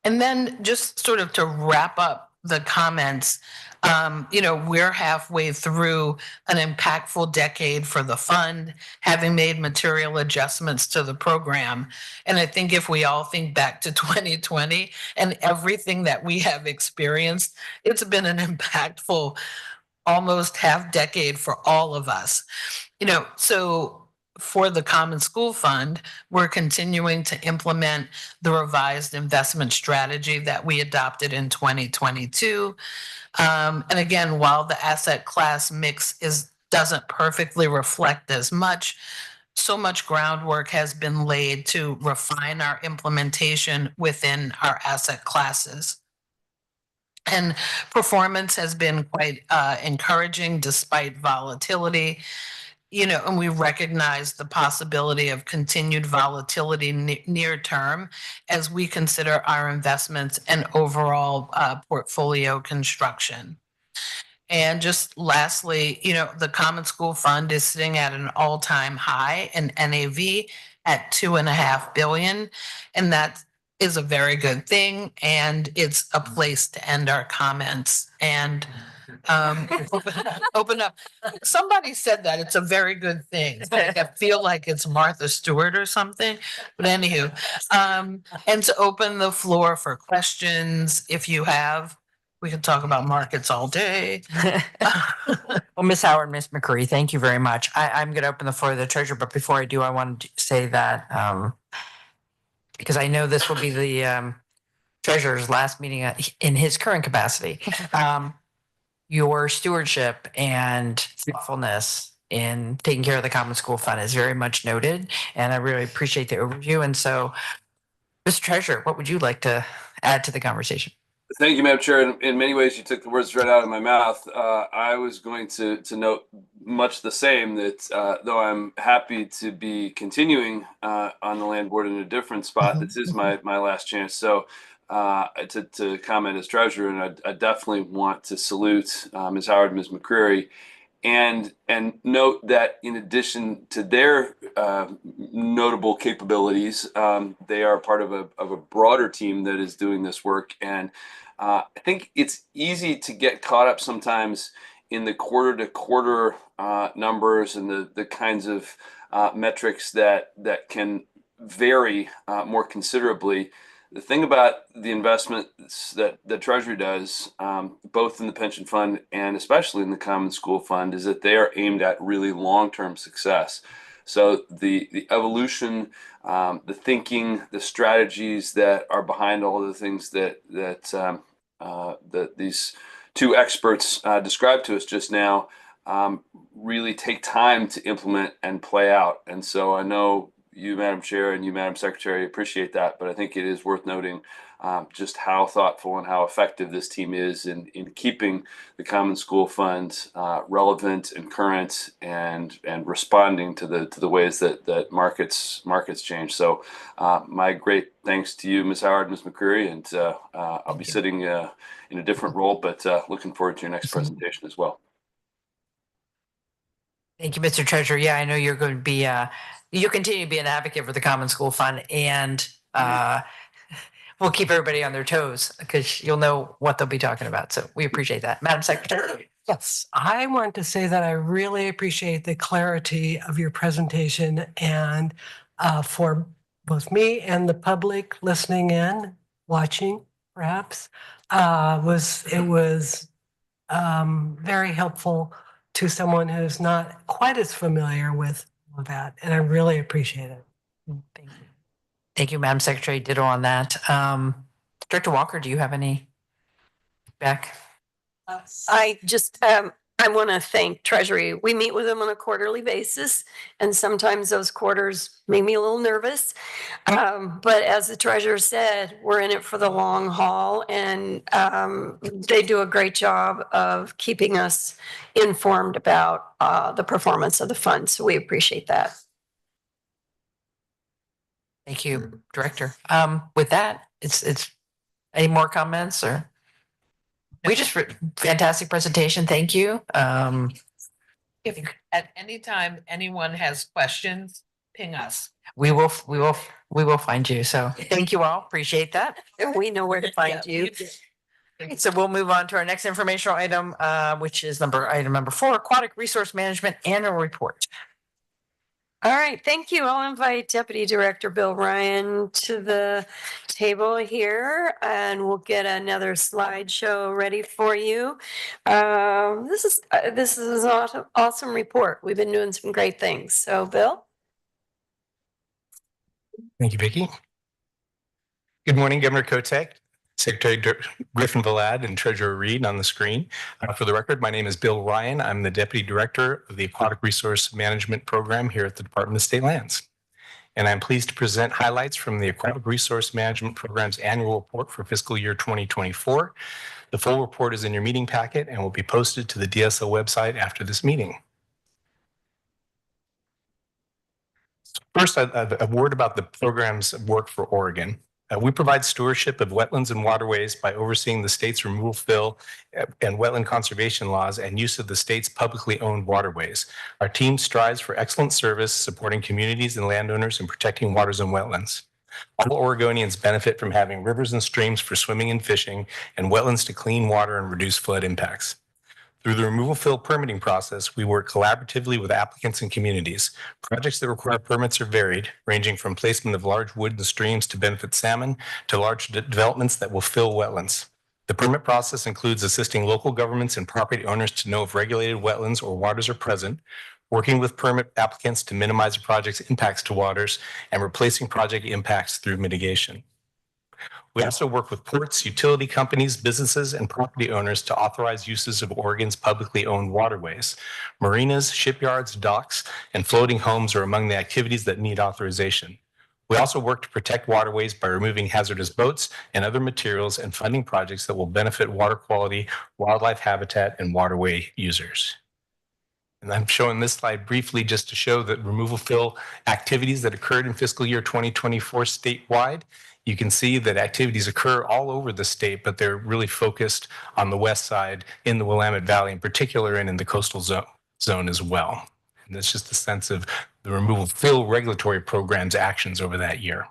And then just sort of to wrap up the comments, we're halfway through an impactful decade for the fund, having made material adjustments to the program. And I think if we all think back to 2020 and everything that we have experienced, it's been an impactful almost half decade for all of us. So for the Common School Fund, we're continuing to implement the revised investment strategy that we adopted in 2022. And again, while the asset class mix doesn't perfectly reflect as much, so much groundwork has been laid to refine our implementation within our asset classes. And performance has been quite encouraging despite volatility. You know, and we recognize the possibility of continued volatility near term as we consider our investments and overall portfolio construction. And just lastly, you know, the Common School Fund is sitting at an all-time high in NAV at 2.5 billion. And that is a very good thing. And it's a place to end our comments and open up. Somebody said that it's a very good thing. I feel like it's Martha Stewart or something, but anywho, and to open the floor for questions if you have. We can talk about markets all day. Well, Ms. Howard, Ms. McCreary, thank you very much. I'm going to open the floor to the treasurer, but before I do, I wanted to say that because I know this will be the treasurer's last meeting in his current capacity. Your stewardship and thoughtfulness in taking care of the Common School Fund is very much noted, and I really appreciate the overview. And so, Mr. Treasurer, what would you like to add to the conversation? Thank you, Madam Chair. In many ways, you took the words right out of my mouth. I was going to note much the same, that though I'm happy to be continuing on the land board in a different spot, this is my last chance. So to comment as treasurer, and I definitely want to salute Ms. Howard and Ms. McCreary, and note that in addition to their notable capabilities, they are part of a broader team that is doing this work. And I think it's easy to get caught up sometimes in the quarter-to-quarter numbers and the kinds of metrics that can vary more considerably. The thing about the investments that the Treasury does, both in the pension fund and especially in the Common School Fund, is that they are aimed at really long-term success. So the evolution, the thinking, the strategies that are behind all of the things that these two experts described to us just now really take time to implement and play out. And so I know you, Madam Chair, and you, Madam Secretary, appreciate that, but I think it is worth noting just how thoughtful and how effective this team is in keeping the Common School Fund relevant and current and responding to the ways that markets change. So my great thanks to you, Ms. Howard, Ms. McCreary, and I'll be sitting in a different role, but looking forward to your next presentation as well. Thank you, Mr. Treasurer. Yeah, I know you're going to be, you'll continue to be an advocate for the Common School Fund, and we'll keep everybody on their toes because you'll know what they'll be talking about. So we appreciate that. Madam Secretary. Yes, I want to say that I really appreciate the clarity of your presentation, and for both me and the public listening in, watching perhaps, it was very helpful to someone who's not quite as familiar with that, and I really appreciate it. Thank you. Thank you, Madam Secretary. Ditto on that. Director Walker, do you have any feedback? I just, I want to thank Treasury. We meet with them on a quarterly basis, and sometimes those quarters make me a little nervous. But as the treasurer said, we're in it for the long haul, and they do a great job of keeping us informed about the performance of the fund. So we appreciate that. Thank you, Director. With that, it's any more comments or? We just fantastic presentation. Thank you. If at any time anyone has questions, ping us. We will find you. So thank you all. Appreciate that. We know where to find you. So we'll move on to our next informational item, which is item number 4, Aquatic Resource Management Annual Report. All right, thank you. I'll invite Deputy Director Bill Ryan to the table here, and we'll get another slideshow ready for you. This is an awesome report. We've been doing some great things. So, Bill. Thank you, Vicki. Good morning, Governor Kotek, Secretary Griffin Valad and Treasurer Reed on the screen. For the record, my name is Bill Ryan. I'm the Deputy Director of the Aquatic Resource Management Program here at the Department of State Lands. And I'm pleased to present highlights from the Aquatic Resource Management Program's annual report for fiscal year 2024. The full report is in your meeting packet and will be posted to the DSO website after this meeting. First, a word about the program's work for Oregon. We provide stewardship of wetlands and waterways by overseeing the state's removal, fill, and wetland conservation laws and use of the state's publicly owned waterways. Our team strives for excellent service, supporting communities and landowners and protecting waters and wetlands. All Oregonians benefit from having rivers and streams for swimming and fishing, and wetlands to clean water and reduce flood impacts. Through the removal fill permitting process, we work collaboratively with applicants and communities. Projects that require permits are varied, ranging from placement of large wood in streams to benefit salmon to large developments that will fill wetlands. The permit process includes assisting local governments and property owners to know if regulated wetlands or waters are present, working with permit applicants to minimize the project's impacts to waters, and replacing project impacts through mitigation. We also work with ports, utility companies, businesses, and property owners to authorize uses of Oregon's publicly owned waterways. Marinas, shipyards, docks, and floating homes are among the activities that need authorization. We also work to protect waterways by removing hazardous boats and other materials and funding projects that will benefit water quality, wildlife habitat, and waterway users. And I'm showing this slide briefly just to show that removal fill activities that occurred in fiscal year 2024 statewide. You can see that activities occur all over the state, but they're really focused on the west side in the Willamette Valley in particular, and in the coastal zone as well. And that's just a sense of the removal fill regulatory program's actions over that year.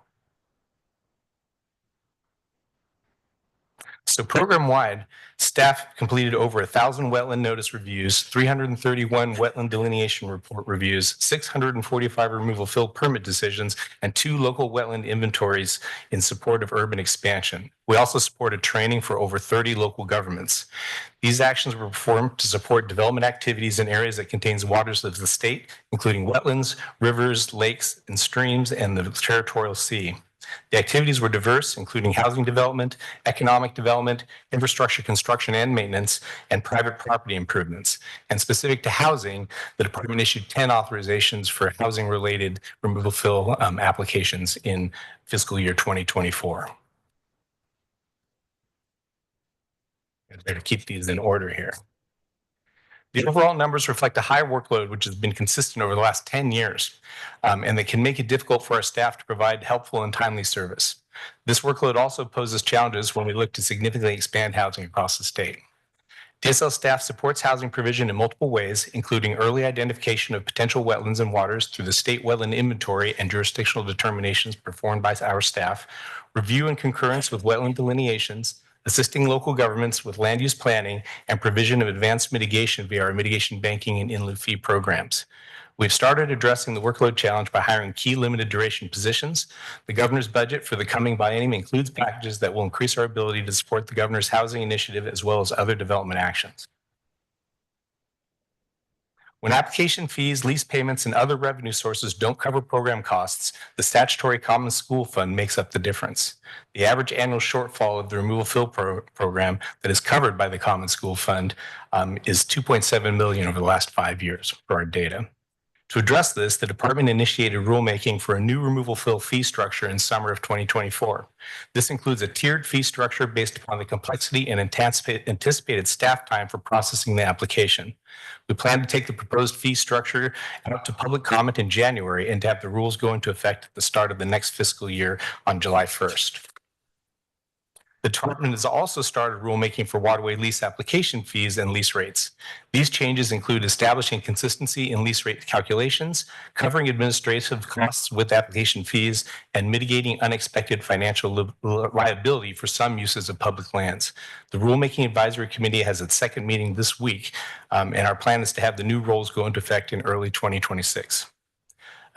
So program-wide, staff completed over 1,000 wetland notice reviews, 331 wetland delineation report reviews, 645 removal fill permit decisions, and 2 local wetland inventories in support of urban expansion. We also supported training for over 30 local governments. These actions were performed to support development activities in areas that contains waters of the state, including wetlands, rivers, lakes, and streams, and the territorial sea. The activities were diverse, including housing development, economic development, infrastructure construction and maintenance, and private property improvements. And specific to housing, the department issued 10 authorizations for housing-related removal fill applications in fiscal year 2024. I better keep these in order here. The overall numbers reflect a high workload, which has been consistent over the last 10 years, and that can make it difficult for our staff to provide helpful and timely service. This workload also poses challenges when we look to significantly expand housing across the state. DSL staff supports housing provision in multiple ways, including early identification of potential wetlands and waters through the state wetland inventory and jurisdictional determinations performed by our staff, review and concurrence with wetland delineations, assisting local governments with land use planning, and provision of advanced mitigation via our mitigation banking and in lieu fee programs. We've started addressing the workload challenge by hiring key limited duration positions. The governor's budget for the coming biennium includes packages that will increase our ability to support the governor's housing initiative as well as other development actions. When application fees, lease payments, and other revenue sources don't cover program costs, the statutory Common School Fund makes up the difference. The average annual shortfall of the removal fill program that is covered by the Common School Fund is $2.7 million over the last 5 years for our data. To address this, the department initiated rulemaking for a new removal fill fee structure in summer of 2024. This includes a tiered fee structure based upon the complexity and anticipated staff time for processing the application. We plan to take the proposed fee structure out to public comment in January and to have the rules go into effect at the start of the next fiscal year on July 1st. The department has also started rulemaking for waterway lease application fees and lease rates. These changes include establishing consistency in lease rate calculations, covering administrative costs with application fees, and mitigating unexpected financial liability for some uses of public lands. The Rulemaking Advisory Committee has its second meeting this week, and our plan is to have the new rules go into effect in early 2026.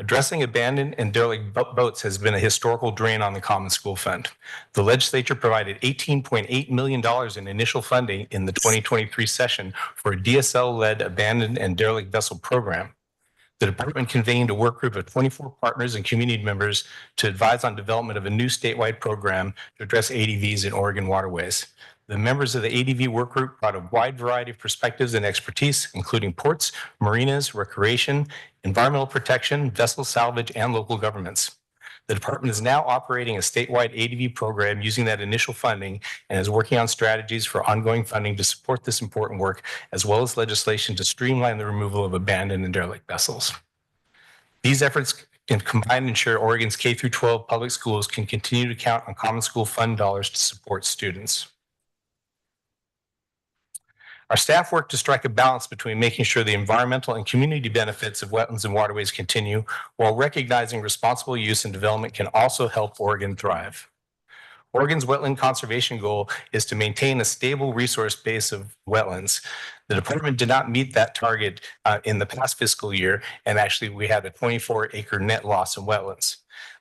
Addressing abandoned and derelict boats has been a historical drain on the Common School Fund. The legislature provided $18.8 million in initial funding in the 2023 session for a DSL-led abandoned and derelict vessel program. The department convened a work group of 24 partners and community members to advise on development of a new statewide program to address ADVs in Oregon waterways. The members of the ADV work group brought a wide variety of perspectives and expertise, including ports, marinas, recreation, environmental protection, vessel salvage, and local governments. The department is now operating a statewide ADV program using that initial funding and is working on strategies for ongoing funding to support this important work, as well as legislation to streamline the removal of abandoned and derelict vessels. These efforts can combine to ensure Oregon's K-12 public schools can continue to count on Common School Fund dollars to support students. Our staff work to strike a balance between making sure the environmental and community benefits of wetlands and waterways continue, while recognizing responsible use and development can also help Oregon thrive. Oregon's wetland conservation goal is to maintain a stable resource base of wetlands. The department did not meet that target in the past fiscal year, and actually we had a 24-acre net loss in wetlands.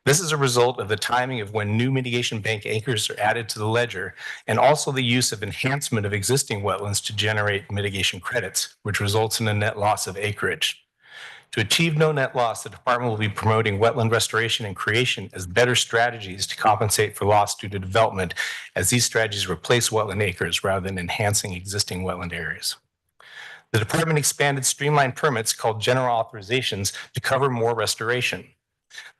This is a result of the timing of when new mitigation bank acres are added to the ledger, and also the use of enhancement of existing wetlands to generate mitigation credits, which results in a net loss of acreage. To achieve no net loss, the department will be promoting wetland restoration and creation as better strategies to compensate for loss due to development, as these strategies replace wetland acres rather than enhancing existing wetland areas. The department expanded streamlined permits called general authorizations to cover more restoration.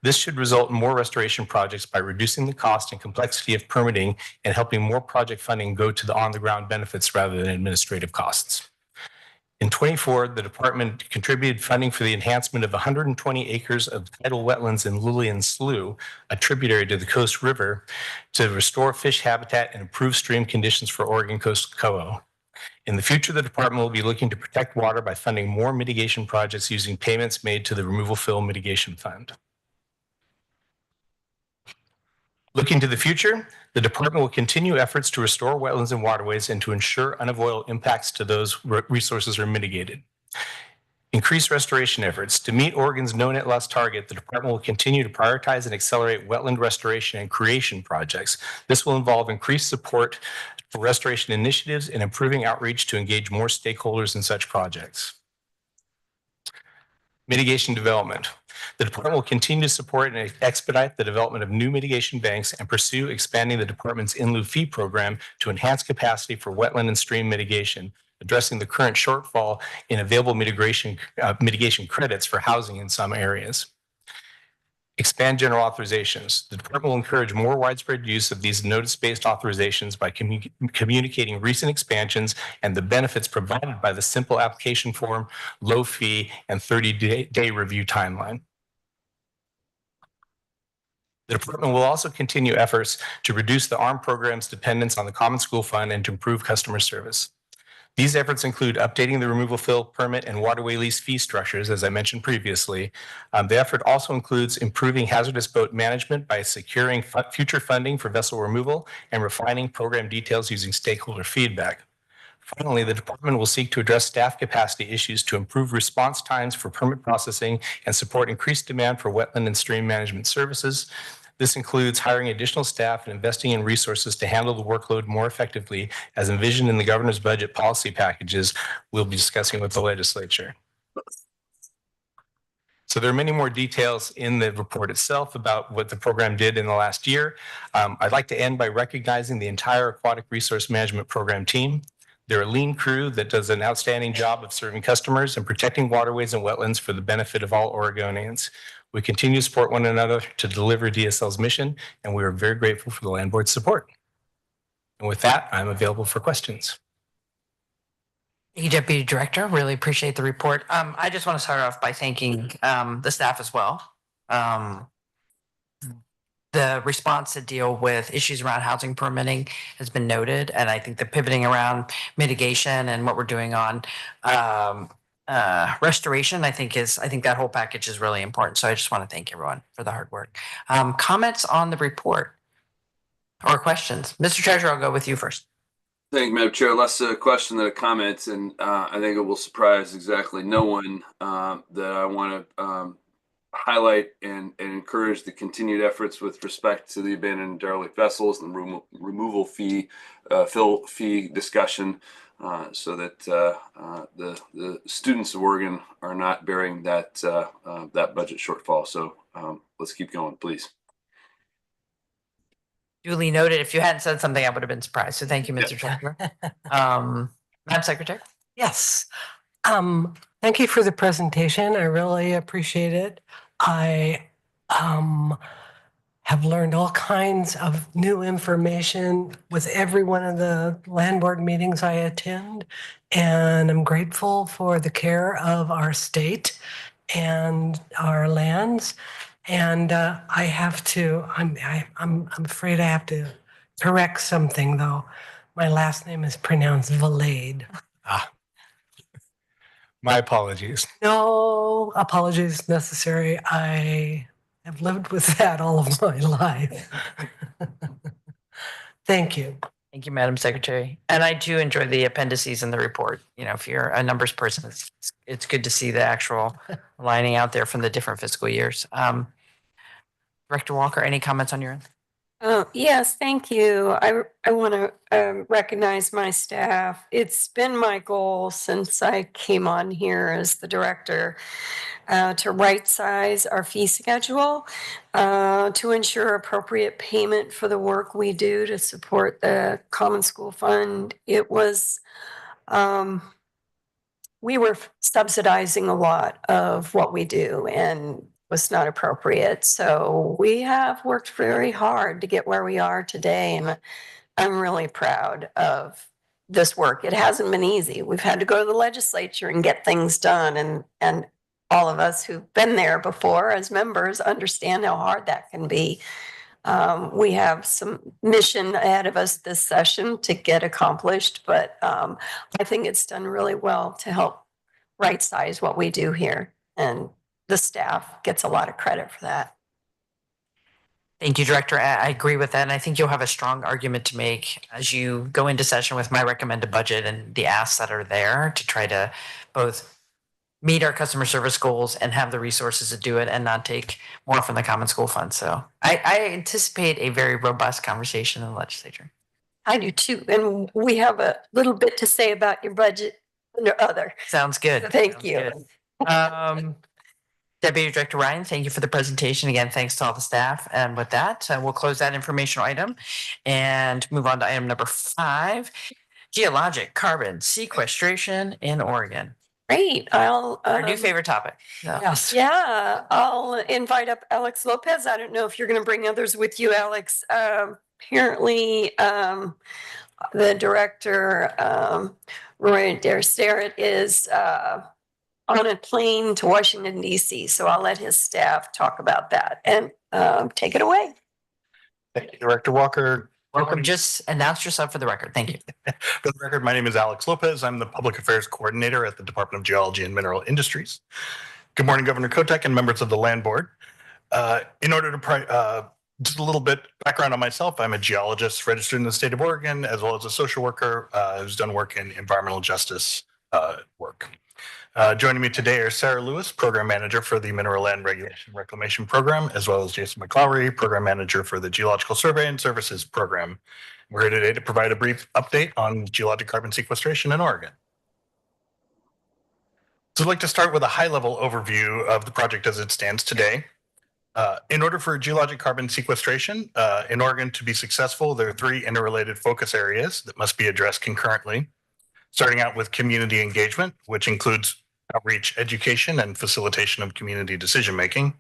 This should result in more restoration projects by reducing the cost and complexity of permitting and helping more project funding go to the on-the-ground benefits rather than administrative costs. In 24, the department contributed funding for the enhancement of 120 acres of tidal wetlands in Lillian Slough, a tributary to the Coast River, to restore fish habitat and improve stream conditions for Oregon Coast COO. In the future, the department will be looking to protect water by funding more mitigation projects using payments made to the Removal Fill Mitigation Fund. Looking to the future, the department will continue efforts to restore wetlands and waterways and to ensure unavoidable impacts to those resources are mitigated. Increase restoration efforts. To meet Oregon's no net loss target, the department will continue to prioritize and accelerate wetland restoration and creation projects. This will involve increased support for restoration initiatives and improving outreach to engage more stakeholders in such projects. Mitigation development. The department will continue to support and expedite the development of new mitigation banks and pursue expanding the department's in lieu fee program to enhance capacity for wetland and stream mitigation, addressing the current shortfall in available mitigation credits for housing in some areas. Expand general authorizations. The department will encourage more widespread use of these notice-based authorizations by communicating recent expansions and the benefits provided by the simple application form, low fee, and 30-day review timeline. The department will also continue efforts to reduce the ARM program's dependence on the Common School Fund and to improve customer service. These efforts include updating the removal fill permit and waterway lease fee structures, as I mentioned previously. The effort also includes improving hazardous boat management by securing future funding for vessel removal and refining program details using stakeholder feedback. Finally, the department will seek to address staff capacity issues to improve response times for permit processing and support increased demand for wetland and stream management services. This includes hiring additional staff and investing in resources to handle the workload more effectively, as envisioned in the governor's budget policy packages we'll be discussing with the legislature. So there are many more details in the report itself about what the program did in the last year. I'd like to end by recognizing the entire Aquatic Resource Management Program team. They're a lean crew that does an outstanding job of serving customers and protecting waterways and wetlands for the benefit of all Oregonians. We continue to support one another to deliver DSL's mission, and we are very grateful for the land board's support. And with that, I'm available for questions. Thank you, Deputy Director. Really appreciate the report. I just want to start off by thanking the staff as well. The response to deal with issues around housing permitting has been noted, and I think the pivoting around mitigation and what we're doing on restoration, I think that whole package is really important. So I just want to thank everyone for the hard work. Comments on the report or questions? Mr. Treasurer, I'll go with you first. Thank you, Madam Chair. Less a question than a comment, and I think it will surprise exactly no one that I want to highlight and encourage the continued efforts with respect to the abandoned derelict vessels and removal fee, fill fee discussion. so that the students of Oregon are not bearing that that budget shortfall. So let's keep going, please. Duly noted. If you hadn't said something, I would have been surprised. So thank you, Mr. Director. Madam Secretary. Yes. Thank you for the presentation. I really appreciate it. I have learned all kinds of new information with every one of the land board meetings I attend. And I'm grateful for the care of our state and our lands. And I have to, I'm afraid I have to correct something though. My last name is pronounced Valade. My apologies. No apologies necessary. I have lived with that all of my life. Thank you. Thank you, Madam Secretary. And I do enjoy the appendices in the report. You know, if you're a numbers person, it's good to see the actual lining out there from the different fiscal years. Director Walker, any comments on your end? Yes, thank you. I want to recognize my staff. It's been my goal since I came on here as the director to right size our fee schedule to ensure appropriate payment for the work we do to support the Common School Fund. It was, we were subsidizing a lot of what we do and was not appropriate. So we have worked very hard to get where we are today. And I'm really proud of this work. It hasn't been easy. We've had to go to the legislature and get things done. And all of us who've been there before as members understand how hard that can be. We have some mission ahead of us this session to get accomplished, but I think it's done really well to help right size what we do here. And the staff gets a lot of credit for that. Thank you, Director. I agree with that. And I think you'll have a strong argument to make as you go into session with my recommended budget and the asks that are there to try to both meet our customer service goals and have the resources to do it and not take more from the Common School Fund. So I anticipate a very robust conversation in the legislature. I do too. And we have a little bit to say about your budget under other. Sounds good. So thank Sounds you. good. Deputy Director Ryan, thank you for the presentation. Again, thanks to all the staff. And with that, we'll close that informational item and move on to item number 5, geologic carbon sequestration in Oregon. Great. I'll Our new favorite topic. So, Yes. yeah, I'll invite up Alex Lopez. I don't know if you're going to bring others with you, Alex. Apparently, the director, Roy Dersteret, is on a plane to Washington, D.C. So I'll let his staff talk about that and take it away. Thank you, Director Walker. welcome. Just announce yourself for the record. Thank you. For the record, my name is Alex Lopez. I'm the Public Affairs Coordinator at the Department of Geology and Mineral Industries. Good morning, Governor Kotek and members of the Land Board. In order to just a little bit background on myself, I'm a geologist registered in the state of Oregon, as well as a social worker who's done work in environmental justice work. Joining me today are Sarah Lewis, Program Manager for the Mineral Land Regulation Reclamation Program, as well as Jason McLowry, Program Manager for the Geological Survey and Services Program. We're here today to provide a brief update on geologic carbon sequestration in Oregon. So I'd like to start with a high-level overview of the project as it stands today. In order for geologic carbon sequestration in Oregon to be successful, there are 3 interrelated focus areas that must be addressed concurrently, starting out with community engagement, which includes outreach, education, and facilitation of community decision-making.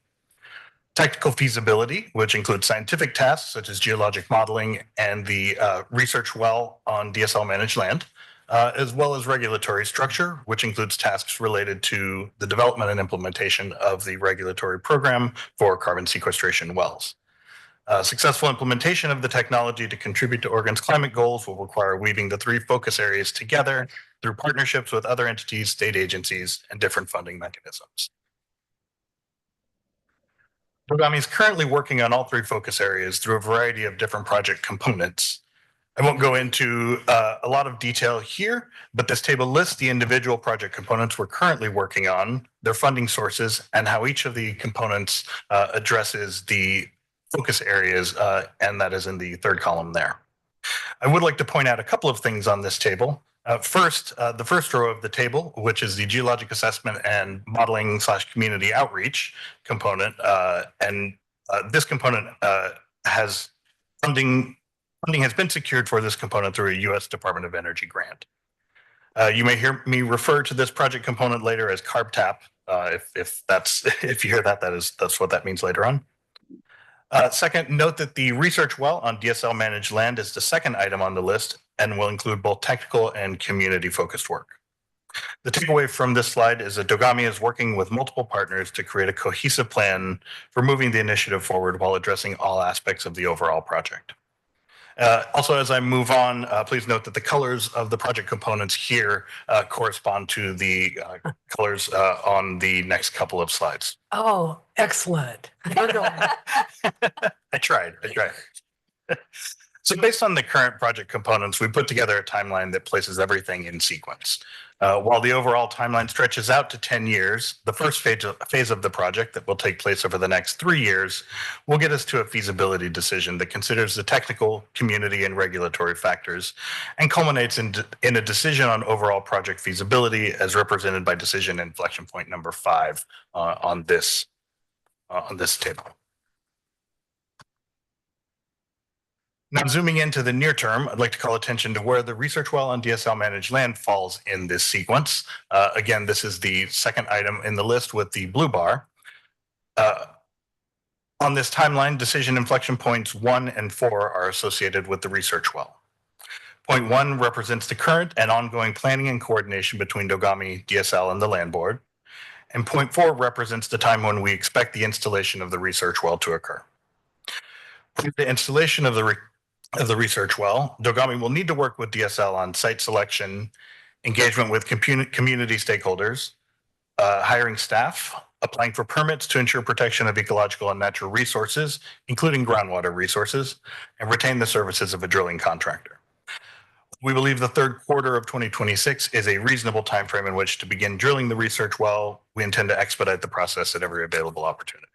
Technical feasibility, which includes scientific tasks such as geologic modeling and the research well on DSL managed land, as well as regulatory structure, which includes tasks related to the development and implementation of the regulatory program for carbon sequestration wells. Successful implementation of the technology to contribute to Oregon's climate goals will require weaving the 3 focus areas together through partnerships with other entities, state agencies, and different funding mechanisms. Bogami is currently working on all 3 focus areas through a variety of different project components. I won't go into a lot of detail here, but this table lists the individual project components we're currently working on, their funding sources, and how each of the components addresses the focus areas, and that is in the 3rd column there. I would like to point out a couple of things on this table. First, the first row of the table, which is the geologic assessment and modeling / community outreach component. This component has funding has been secured for this component through a U.S. Department of Energy grant. You may hear me refer to this project component later as CarbTap. If you hear that, that's what that means later on. Second, note that the research well on DSL managed land is the second item on the list and will include both technical and community focused work. The takeaway from this slide is that Dogami is working with multiple partners to create a cohesive plan for moving the initiative forward while addressing all aspects of the overall project. Also, as I move on, please note that the colors of the project components here correspond to the colors on the next couple of slides. Oh, excellent. I tried. So based on the current project components, we put together a timeline that places everything in sequence. While the overall timeline stretches out to 10 years, the first phase of the project that will take place over the next 3 years will get us to a feasibility decision that considers the technical, community, and regulatory factors and culminates in a decision on overall project feasibility as represented by decision inflection point number 5 on this table. Now, zooming into the near term, I'd like to call attention to where the research well on DSL managed land falls in this sequence. Again, this is the second item in the list with the blue bar. On this timeline, decision inflection points 1 and 4 are associated with the research well. Point 1 represents the current and ongoing planning and coordination between Dogami, DSL, and the land board. And point 4 represents the time when we expect the installation of the research well to occur. For the installation of the research well, Dogami will need to work with DSL on site selection, engagement with community stakeholders, hiring staff, applying for permits to ensure protection of ecological and natural resources, including groundwater resources, and retain the services of a drilling contractor. We believe the third quarter of 2026 is a reasonable timeframe in which to begin drilling the research well. We intend to expedite the process at every available opportunity.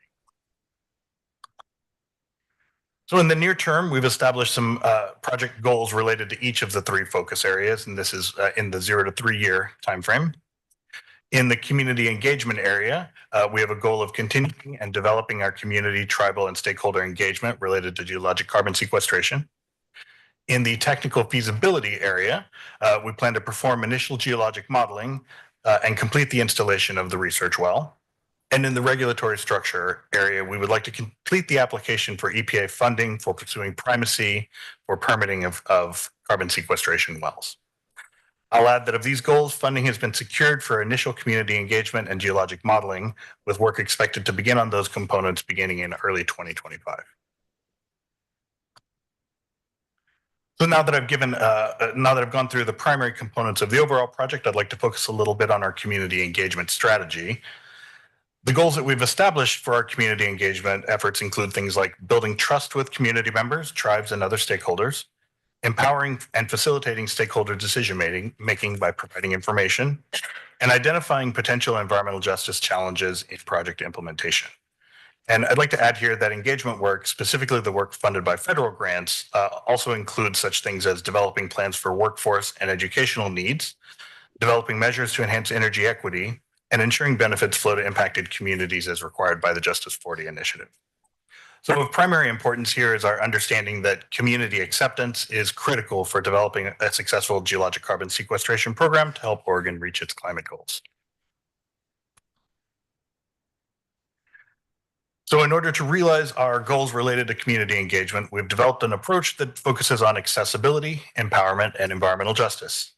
So in the near term, we've established some project goals related to each of the 3 focus areas, and this is in the 0 to 3 year timeframe. In the community engagement area, we have a goal of continuing and developing our community, tribal, and stakeholder engagement related to geologic carbon sequestration. In the technical feasibility area, we plan to perform initial geologic modeling and complete the installation of the research well. And in the regulatory structure area, we would like to complete the application for EPA funding for pursuing primacy for permitting of carbon sequestration wells. I'll add that of these goals, funding has been secured for initial community engagement and geologic modeling, with work expected to begin on those components beginning in early 2025. So now that I've gone through the primary components of the overall project, I'd like to focus a little bit on our community engagement strategy. The goals that we've established for our community engagement efforts include things like building trust with community members, tribes, and other stakeholders, empowering and facilitating stakeholder decision making by providing information, and identifying potential environmental justice challenges in project implementation. And I'd like to add here that engagement work, specifically the work funded by federal grants, also includes such things as developing plans for workforce and educational needs, developing measures to enhance energy equity, and ensuring benefits flow to impacted communities as required by the Justice 40 initiative. So of primary importance here is our understanding that community acceptance is critical for developing a successful geologic carbon sequestration program to help Oregon reach its climate goals. So in order to realize our goals related to community engagement, we've developed an approach that focuses on accessibility, empowerment, and environmental justice.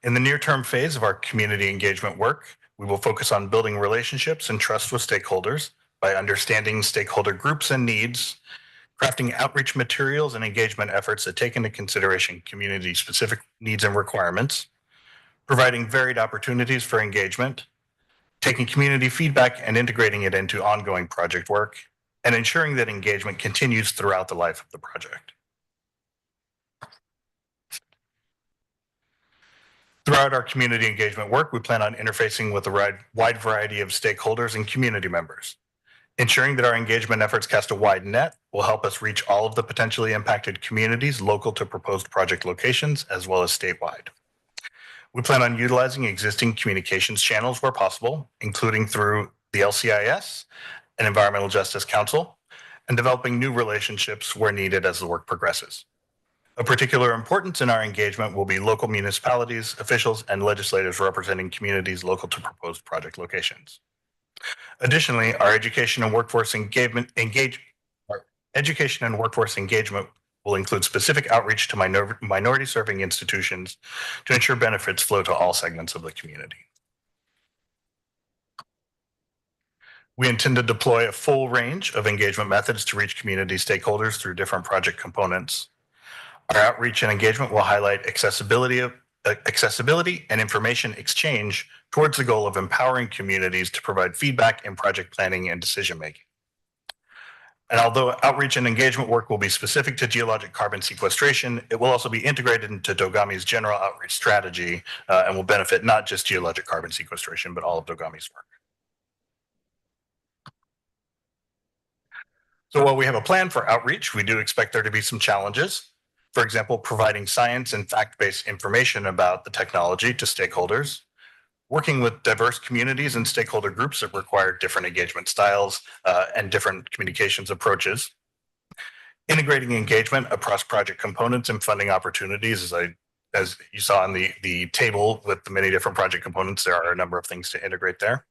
In the near-term phase of our community engagement work, we will focus on building relationships and trust with stakeholders by understanding stakeholder groups and needs, crafting outreach materials and engagement efforts that take into consideration community-specific needs and requirements, providing varied opportunities for engagement, taking community feedback and integrating it into ongoing project work, and ensuring that engagement continues throughout the life of the project. Throughout our community engagement work, we plan on interfacing with a wide variety of stakeholders and community members. Ensuring that our engagement efforts cast a wide net will help us reach all of the potentially impacted communities local to proposed project locations, as well as statewide. We plan on utilizing existing communications channels where possible, including through the LCIS and Environmental Justice Council, and developing new relationships where needed as the work progresses. Of particular importance in our engagement will be local municipalities, officials, and legislators representing communities local to proposed project locations. Additionally, our education and workforce engagement will include specific outreach to minority serving institutions to ensure benefits flow to all segments of the community. We intend to deploy a full range of engagement methods to reach community stakeholders through different project components. Our outreach and engagement will highlight accessibility and information exchange towards the goal of empowering communities to provide feedback in project planning and decision making. And although outreach and engagement work will be specific to geologic carbon sequestration, it will also be integrated into Dogami's general outreach strategy and will benefit not just geologic carbon sequestration, but all of Dogami's work. So while we have a plan for outreach, we do expect there to be some challenges. For example, providing science and fact-based information about the technology to stakeholders, working with diverse communities and stakeholder groups that require different engagement styles and different communications approaches, integrating engagement across project components and funding opportunities. As you saw in the table with the many different project components, there are a number of things to integrate there.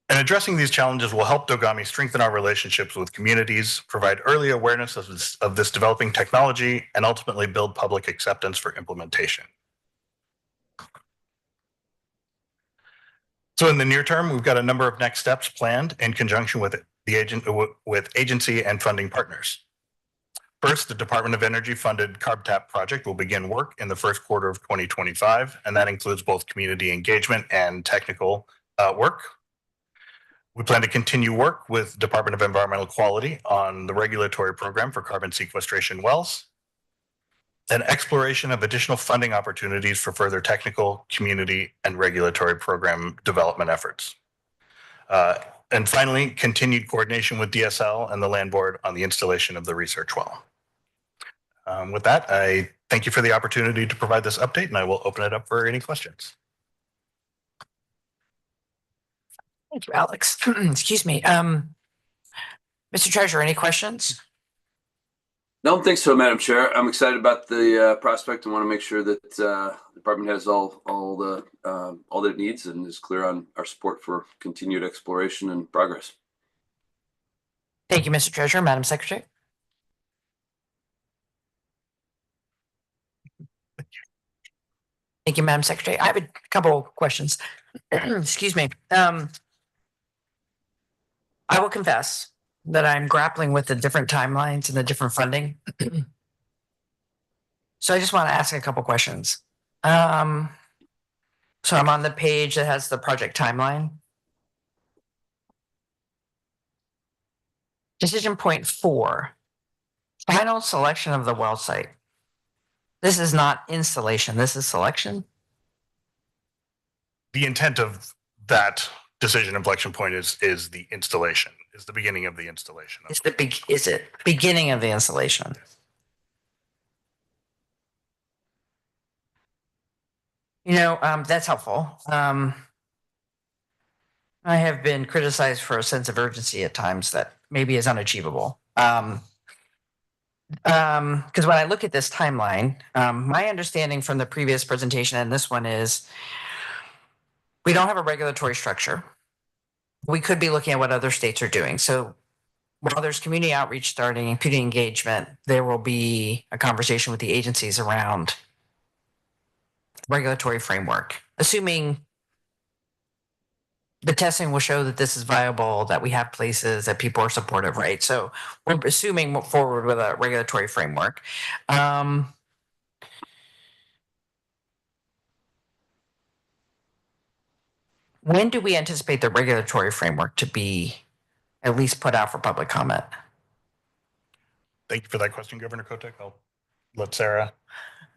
And addressing these challenges will help Dogami strengthen our relationships with communities, provide early awareness of this developing technology, and ultimately build public acceptance for implementation. So in the near term, we've got a number of next steps planned in conjunction with agency and funding partners. First, the Department of Energy funded CarbTap project will begin work in the first quarter of 2025, and that includes both community engagement and technical work. We plan to continue work with Department of Environmental Quality on the regulatory program for carbon sequestration wells, and exploration of additional funding opportunities for further technical, community, and regulatory program development efforts. And finally, continued coordination with DSL and the Land Board on the installation of the research well. With that, I thank you for the opportunity to provide this update, and I will open it up for any questions. Thank you, Alex. Excuse me. Mr. Treasurer, any questions? No, don't think so, Madam Chair. I'm excited about the prospect and want to make sure that the department has all that it needs and is clear on our support for continued exploration and progress. Thank you, Mr. Treasurer. Madam Secretary. Thank you, Madam Secretary. I have a couple of questions. Excuse me. I will confess that I'm grappling with the different timelines and the different funding. So I just want to ask a couple questions. So I'm on the page that has the project timeline. Decision point 4, final selection of the well site. This is not installation, this is selection. The intent of that decision inflection point is the installation, is the beginning of the installation. Is it beginning of the installation? You know, that's helpful. I have been criticized for a sense of urgency at times that maybe is unachievable. Because when I look at this timeline, my understanding from the previous presentation and this one is we don't have a regulatory structure. We could be looking at what other states are doing. So while there's community outreach starting and community engagement, there will be a conversation with the agencies around regulatory framework, assuming the testing will show that this is viable, that we have places that people are supportive, right? So we're assuming forward with a regulatory framework. When do we anticipate the regulatory framework to be at least put out for public comment? Thank you for that question, Governor Kotek. I'll let Sarah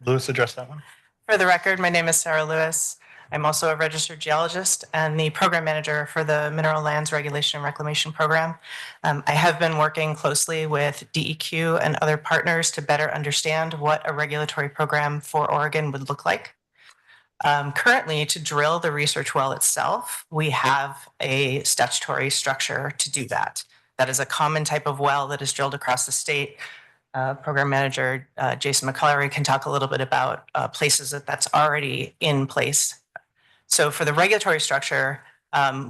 Lewis address that one. For the record, my name is Sarah Lewis. I'm also a registered geologist and the program manager for the Mineral Lands Regulation and Reclamation Program. I have been working closely with DEQ and other partners to better understand what a regulatory program for Oregon would look like. Currently, to drill the research well itself, we have a statutory structure to do that. That is a common type of well that is drilled across the state. Program Manager Jason McCullery can talk a little bit about places that's already in place. So for the regulatory structure,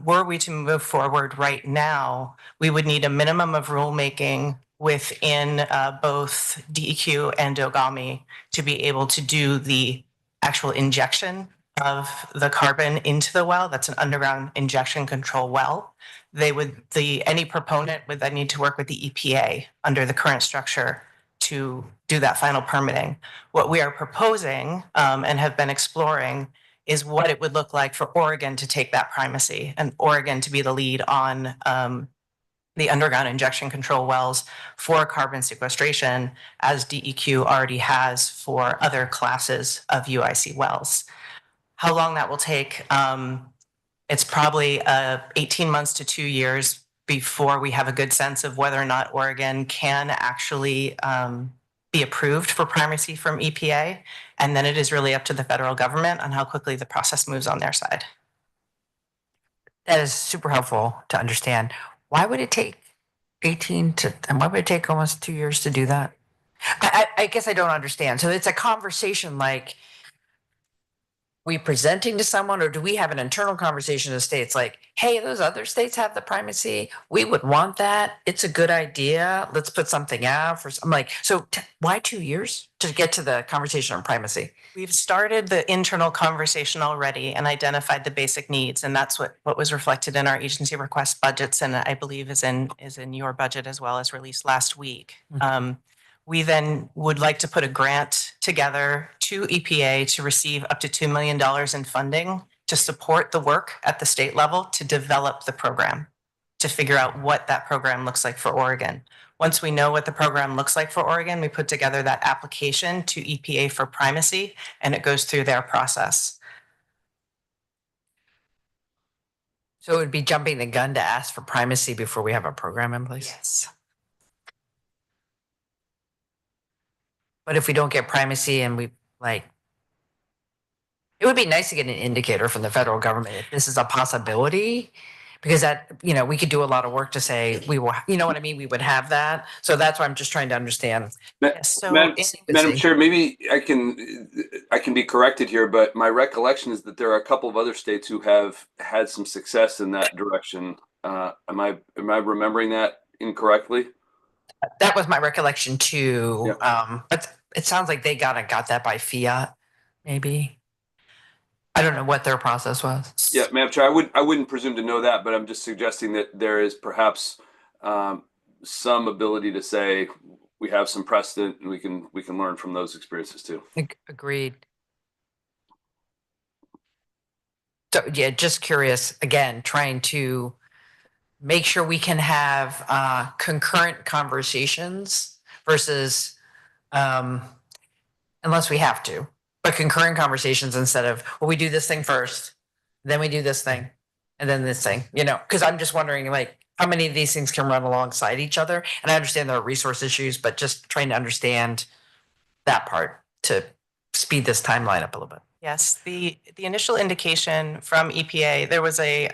were we to move forward right now, we would need a minimum of rulemaking within both DEQ and DOGAMI to be able to do the actual injection of the carbon into the well. That's an underground injection control well. Any proponent would then need to work with the EPA under the current structure to do that final permitting. What we are proposing and have been exploring is what it would look like for Oregon to take that primacy and Oregon to be the lead on the underground injection control wells for carbon sequestration, as DEQ already has for other classes of UIC wells. How long that will take, it's probably 18 months to 2 years before we have a good sense of whether or not Oregon can actually be approved for primacy from EPA. And then it is really up to the federal government on how quickly the process moves on their side. That is super helpful to understand. Why would it take and why would it take almost 2 years to do that? I guess I don't understand. So it's a conversation like we presenting to someone, or do we have an internal conversation in the states like, hey, those other states have the primacy. We would want that. It's a good idea. Let's put something out for some why 2 years to get to the conversation on primacy? We've started the internal conversation already and identified the basic needs. And that's what was reflected in our agency request budgets. And I believe is in your budget as well, as released last week. We then would like to put a grant together to EPA to receive up to $2 million in funding to support the work at the state level to develop the program, to figure out what that program looks like for Oregon. Once we know what the program looks like for Oregon, we put together that application to EPA for primacy, and it goes through their process. So it would be jumping the gun to ask for primacy before we have a program in place? Yes. But if we don't get primacy and it would be nice to get an indicator from the federal government if this is a possibility, because that, we could do a lot of work to say we will, you know what I mean? We would have that. So that's why I'm just trying to understand. Madam Chair, maybe I can be corrected here, but my recollection is that there are a couple of other states who have had some success in that direction. Am I remembering that incorrectly? That was my recollection too. Yeah. But it sounds like they got that by fiat, maybe. I don't know what their process was. Yeah, Madam Chair, I wouldn't presume to know that, but I'm just suggesting that there is perhaps some ability to say we have some precedent and we can learn from those experiences too. Agreed. So yeah, just curious again, trying to make sure we can have concurrent conversations versus unless we have to, but concurrent conversations instead of, well, we do this thing first, then we do this thing, and then this thing, because I'm just wondering how many of these things can run alongside each other. And I understand there are resource issues, but just trying to understand that part to speed this timeline up a little bit. Yes, the initial indication from EPA, there was a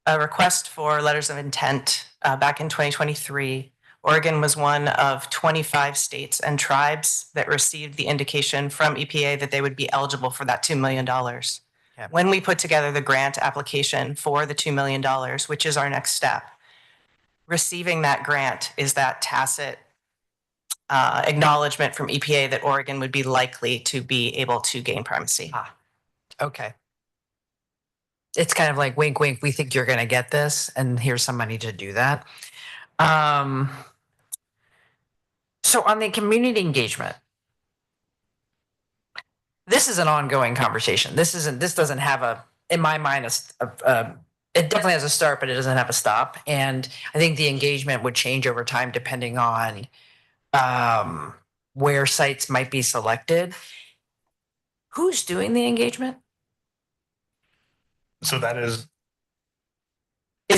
request for letters of intent back in 2023. Oregon was one of 25 states and tribes that received the indication from EPA that they would be eligible for that $2 million. Yeah. When we put together the grant application for the $2 million, which is our next step, receiving that grant is that tacit acknowledgement from EPA that Oregon would be likely to be able to gain primacy. Okay. It's kind of like wink, wink, we think you're going to get this, and here's some money to do that. So on the community engagement, this is an ongoing conversation. This doesn't have in my mind, it definitely has a start, but it doesn't have a stop. And I think the engagement would change over time depending on where sites might be selected. Who's doing the engagement? So that is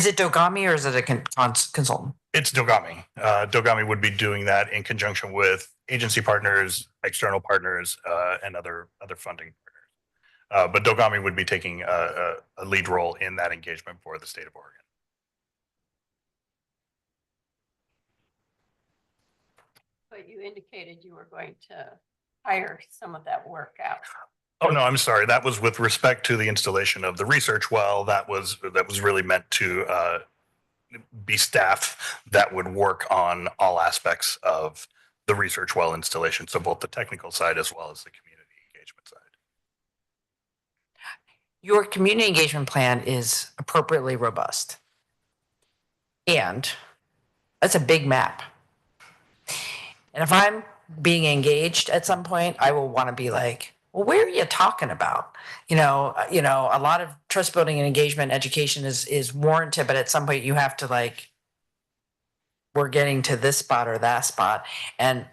it DOGAMI or is it a consultant? It's DOGAMI. DOGAMI would be doing that in conjunction with agency partners, external partners, and other funding partners. But Dogami would be taking a lead role in that engagement for the state of Oregon. But you indicated you were going to hire some of that work out. Oh, no, I'm sorry. That was with respect to the installation of the research well. That was really meant to be staff that would work on all aspects of the research well installation. So both the technical side as well as the community engagement side. Your community engagement plan is appropriately robust. And that's a big map. And if I'm being engaged at some point, I will want to be like, well, where are you talking about? A lot of trust building and engagement education is warranted, but at some point you have to like, we're getting to this spot or that spot. And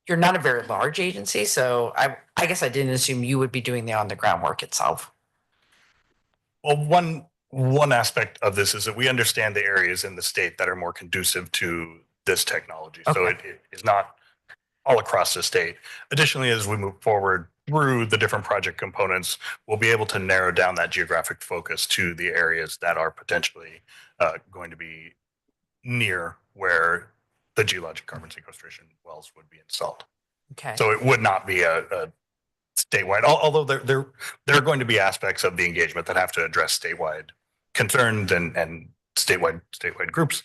you're not a very large agency, so I guess I didn't assume you would be doing the on the ground work itself. Well, one aspect of this is that we understand the areas in the state that are more conducive to this technology. Okay. So it is not all across the state. Additionally, as we move forward through the different project components, we'll be able to narrow down that geographic focus to the areas that are potentially going to be near where the geologic carbon sequestration wells would be installed. Okay. So it would not be a statewide, although there are going to be aspects of the engagement that have to address statewide concerns and statewide groups.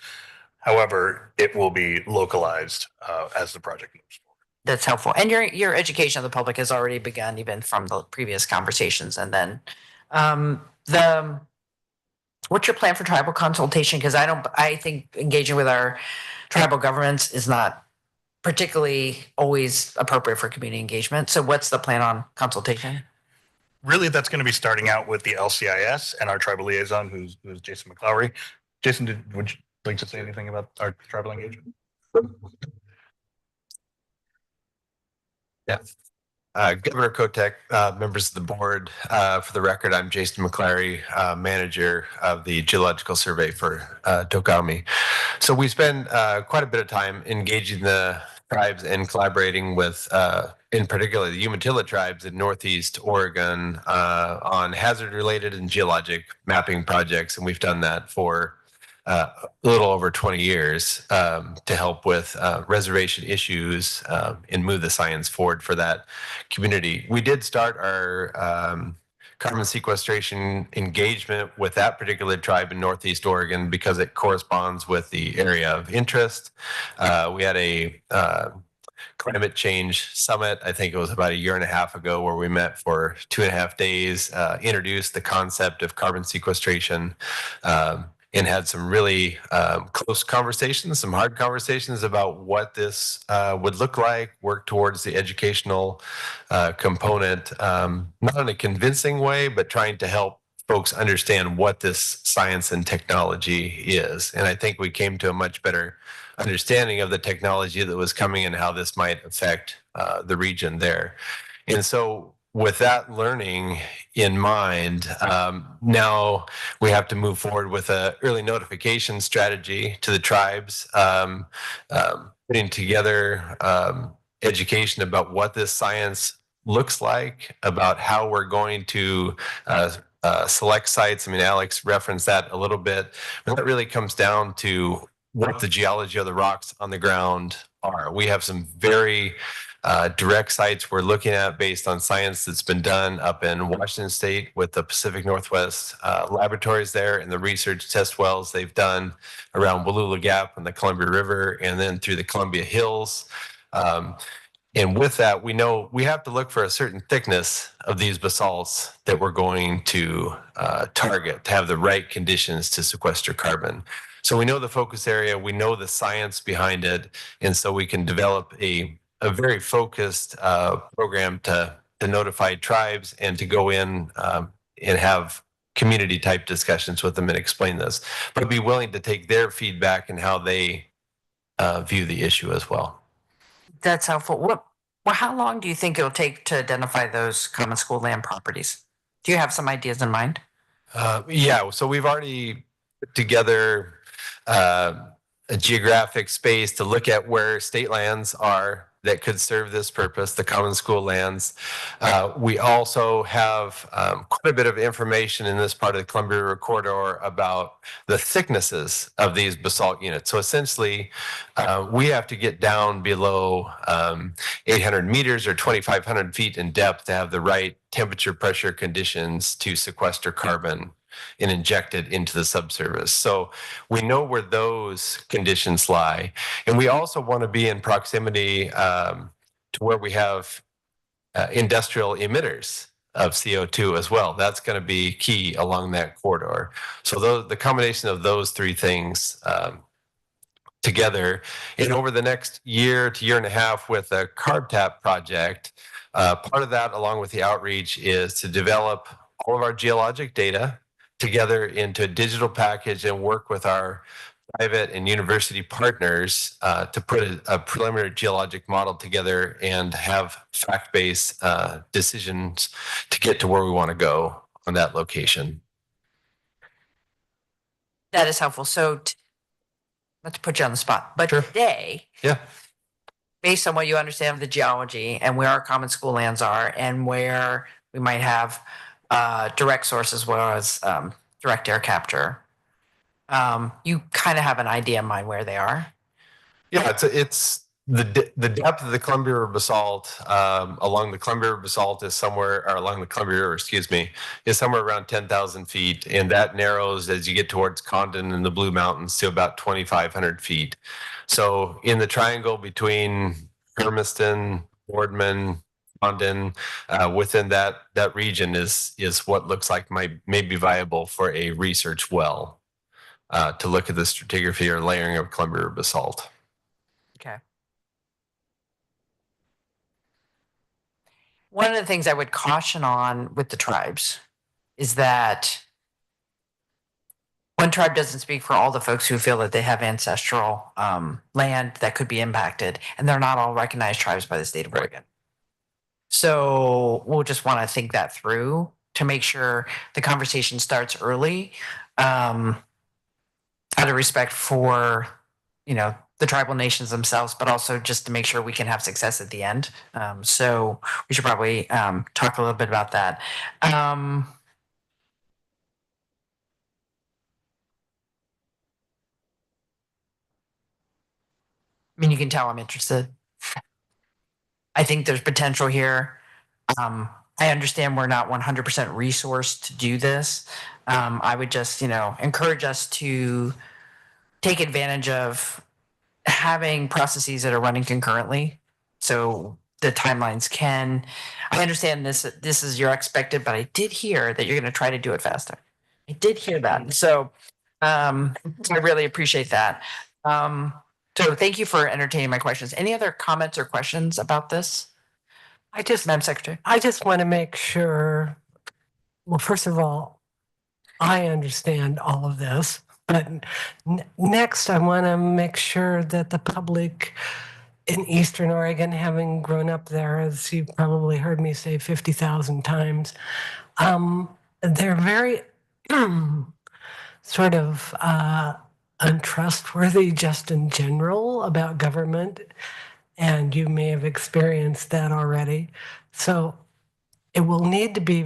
However, it will be localized as the project moves forward. That's helpful. And your education of the public has already begun, even from the previous conversations. And then what's your plan for tribal consultation? Because I think engaging with our tribal governments is not particularly always appropriate for community engagement. So what's the plan on consultation? Really, that's going to be starting out with the LCIS and our tribal liaison, who's Jason McLowry. Jason, would you like to say anything about our tribal engagement? Yeah. Governor Kotek, members of the board, for the record, I'm Jason McLary, manager of the Geological Survey for Dogami. So we spend quite a bit of time engaging the tribes and collaborating with, in particular, the Umatilla tribes in Northeast Oregon on hazard-related and geologic mapping projects. And we've done that for a little over 20 years to help with reservation issues and move the science forward for that community. We did start our carbon sequestration engagement with that particular tribe in Northeast Oregon because it corresponds with the area of interest. We had a climate change summit, I think it was about a year and a half ago, where we met for 2.5 days, introduced the concept of carbon sequestration, and had some really close conversations, some hard conversations about what this would look like, work towards the educational component, not in a convincing way, but trying to help folks understand what this science and technology is. And I think we came to a much better understanding of the technology that was coming and how this might affect the region there. And so with that learning in mind, now we have to move forward with an early notification strategy to the tribes, putting together education about what this science looks like, about how we're going to select sites. I mean, Alex referenced that a little bit, but that really comes down to what the geology of the rocks on the ground are. We have some very direct sites we're looking at based on science that's been done up in Washington State with the Pacific Northwest laboratories there and the research test wells they've done around Wallula Gap and the Columbia River and then through the Columbia Hills. And with that, we know we have to look for a certain thickness of these basalts that we're going to target to have the right conditions to sequester carbon. So we know the focus area, we know the science behind it, and so we can develop a very focused program to notify tribes and to go in and have community type discussions with them and explain this, but be willing to take their feedback and how they view the issue as well. That's helpful. How long do you think it'll take to identify those common school land properties? Do you have some ideas in mind? Yeah, so we've already put together a geographic space to look at where state lands are that could serve this purpose, the common school lands. We also have quite a bit of information in this part of the Columbia River Corridor about the thicknesses of these basalt units. So essentially, we have to get down below 800 meters or 2,500 feet in depth to have the right temperature pressure conditions to sequester carbon and inject it into the subsurface. So we know where those conditions lie. And we also want to be in proximity to where we have industrial emitters of CO2 as well. That's going to be key along that corridor. So the combination of those three things together, and over the next year to year and a half with the CarbTap project, part of that, along with the outreach, is to develop all of our geologic data together into a digital package and work with our private and university partners to put a preliminary geologic model together and have fact-based decisions to get to where we want to go on that location. That is helpful. So not to put you on the spot, but Sure. today, Yeah. based on what you understand of the geology and where our common school lands are and where we might have direct source as well as direct air capture, you kind of have an idea in mind where they are. Yeah, it's the depth of the Columbia River basalt along the Columbia River basalt is somewhere, or along the Columbia River, excuse me, is somewhere around 10,000 feet, and that narrows as you get towards Condon and the Blue Mountains to about 2,500 feet. So in the triangle between Hermiston, Boardman, Condon, within that region is what looks like may be viable for a research well to look at the stratigraphy or layering of Columbia River basalt. Okay. One of the things I would caution on with the tribes is that one tribe doesn't speak for all the folks who feel that they have ancestral land that could be impacted, and they're not all recognized tribes by the state of Oregon. So we'll just want to think that through to make sure the conversation starts early, out of respect for, the tribal nations themselves, but also just to make sure we can have success at the end. So we should probably talk a little bit about that. I mean, you can tell I'm interested. I think there's potential here. I understand we're not 100% resourced to do this. I would just, encourage us to take advantage of having processes that are running concurrently. So the timelines I understand this is your expected, but I did hear that you're going to try to do it faster. I did hear that. So I really appreciate that. So thank you for entertaining my questions. Any other comments or questions about this? Madam Secretary. I just want to make sure, well, first of all, I understand all of this, but next I want to make sure that the public in Eastern Oregon, having grown up there, as you've probably heard me say 50,000 times, they're very sort of untrustworthy just in general about government. And you may have experienced that already. So it will need to be,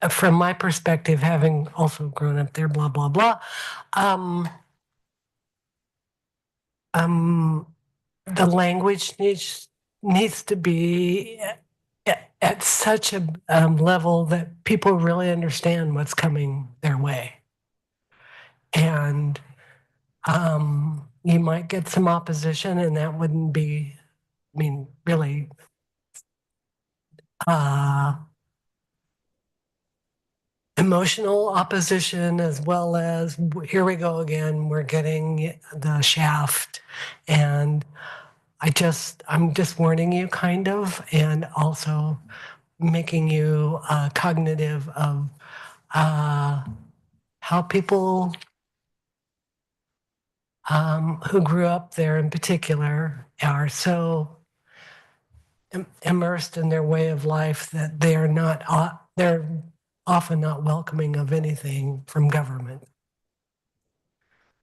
from my perspective, having also grown up there, blah, blah, blah. The language needs to be at such a level that people really understand what's coming their way. And you might get some opposition, and that wouldn't be, really emotional opposition, as well as here we go again, we're getting the shaft. And I'm just warning you kind of, and also making you cognitive of how people who grew up there in particular are so immersed in their way of life that they're often not welcoming of anything from government.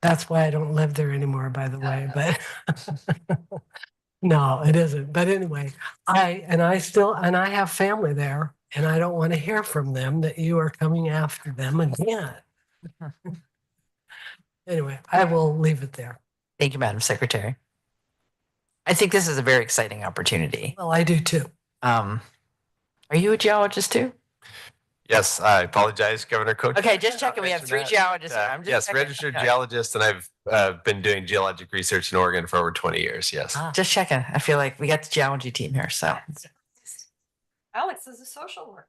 That's why I don't live there anymore, by the way. But No, it isn't. But anyway, I have family there and I don't want to hear from them that you are coming after them again. Anyway, I will leave it there. Thank you, Madam Secretary. I think this is a very exciting opportunity. Well, I do too. Are you a geologist too? Yes, I apologize, Governor Coach. Okay, just checking. We have 3 geologists. here. I'm just Yes, checking. registered Okay. geologist, and I've been doing geologic research in Oregon for over 20 years. Yes. Just checking. I feel like we got the geology team here, so Alex is a social worker.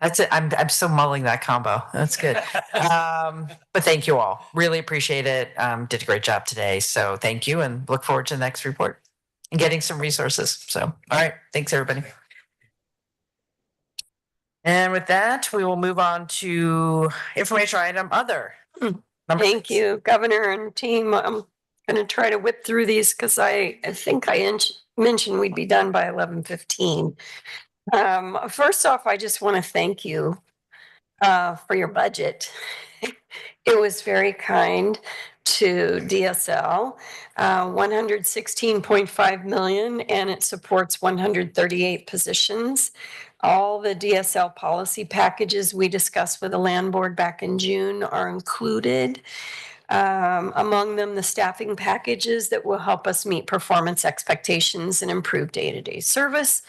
that's it. I'm still mulling that combo. That's good. But thank you all. Really appreciate it. Did a great job today. So thank you and look forward to the next report and getting some resources. So, all right. Thanks, everybody. And with that, we will move on to information item other. Number Thank 6. you, Governor and team. I'm going to try to whip through these because I think I mentioned we'd be done by 11:15. First off, I just want to thank you for your budget. It was very kind to DSL, 116.5 million, and it supports 138 positions. All the DSL policy packages we discussed with the land board back in June are included. Among them, the staffing packages that will help us meet performance expectations and improve day-to-day service.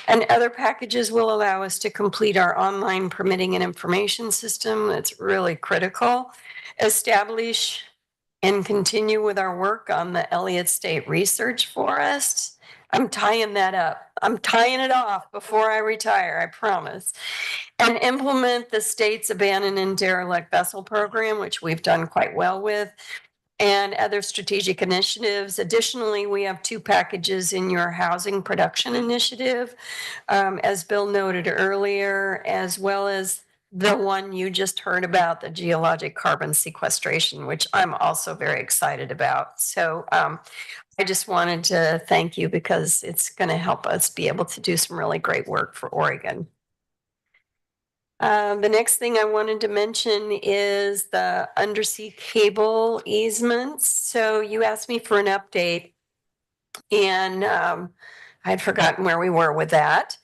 And other packages will allow us to complete our online permitting and information system. That's really critical. Establish and continue with our work on the Elliott State Research Forest. I'm tying that up. I'm tying it off before I retire, I promise. And implement the state's abandoned and derelict vessel program, which we've done quite well with, and other strategic initiatives. Additionally, we have 2 packages in your housing production initiative, as Bill noted earlier, as well as the one you just heard about, the geologic carbon sequestration, which I'm also very excited about. So I just wanted to thank you because it's going to help us be able to do some really great work for Oregon. The next thing I wanted to mention is the undersea cable easements. So you asked me for an update and I'd forgotten where we were with that.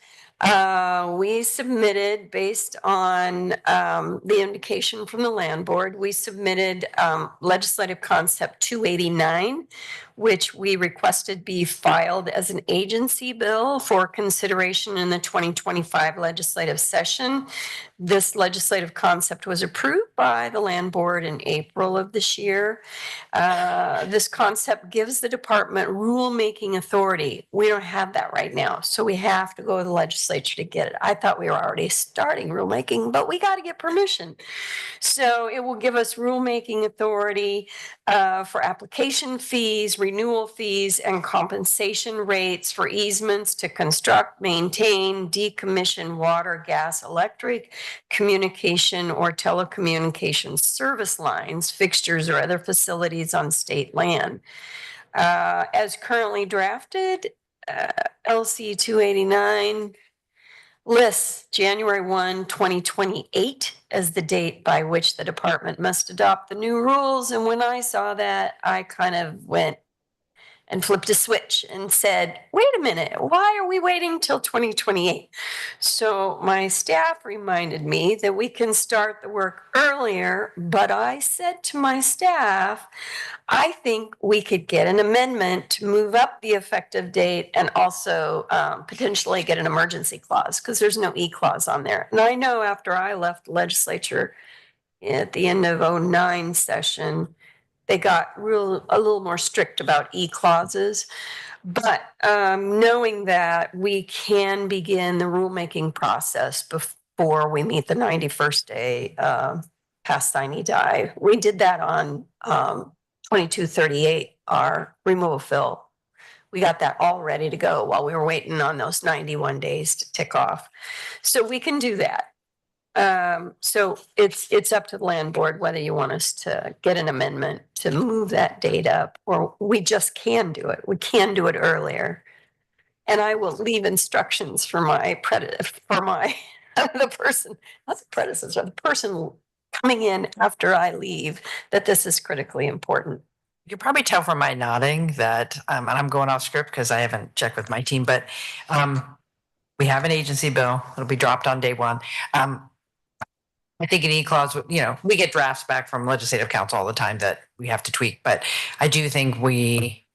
We submitted based on the indication from the land board, we submitted legislative concept 289, which we requested be filed as an agency bill for consideration in the 2025 legislative session. This legislative concept was approved by the land board in April of this year. This concept gives the department rulemaking authority. We don't have that right now, so we have to go to the legislature to get it. I thought we were already starting rulemaking, but we got to get permission. So it will give us rulemaking authority for application fees, renewal fees, and compensation rates for easements to construct, maintain, decommission water, gas, electric, communication, or telecommunications service lines, fixtures, or other facilities on state land. As currently drafted, LC 289 lists January 1, 2028 as the date by which the department must adopt the new rules. And when I saw that, I kind of went and flipped a switch and said, wait a minute, why are we waiting till 2028? So my staff reminded me that we can start the work earlier, but I said to my staff, I think we could get an amendment to move up the effective date and also potentially get an emergency clause because there's no E clause on there. And I know after I left the legislature at the end of 09 session, they got a little more strict about E clauses. But knowing that we can begin the rulemaking process before we meet the 91st day past sine die, we did that on 2238, our removal fill. We got that all ready to go while we were waiting on those 91 days to tick off. So we can do that. So it's up to the land board whether you want us to get an amendment to move that date up, or we just can do it. We can do it earlier. And I will leave instructions for the person, not the predecessor, the person coming in after I leave, that this is critically important. You can probably tell from my nodding that, and I'm going off script because I haven't checked with my team, but we have an agency bill. It'll be dropped on day one. I think an E-clause, we get drafts back from legislative council all the time that we have to tweak, but I do think we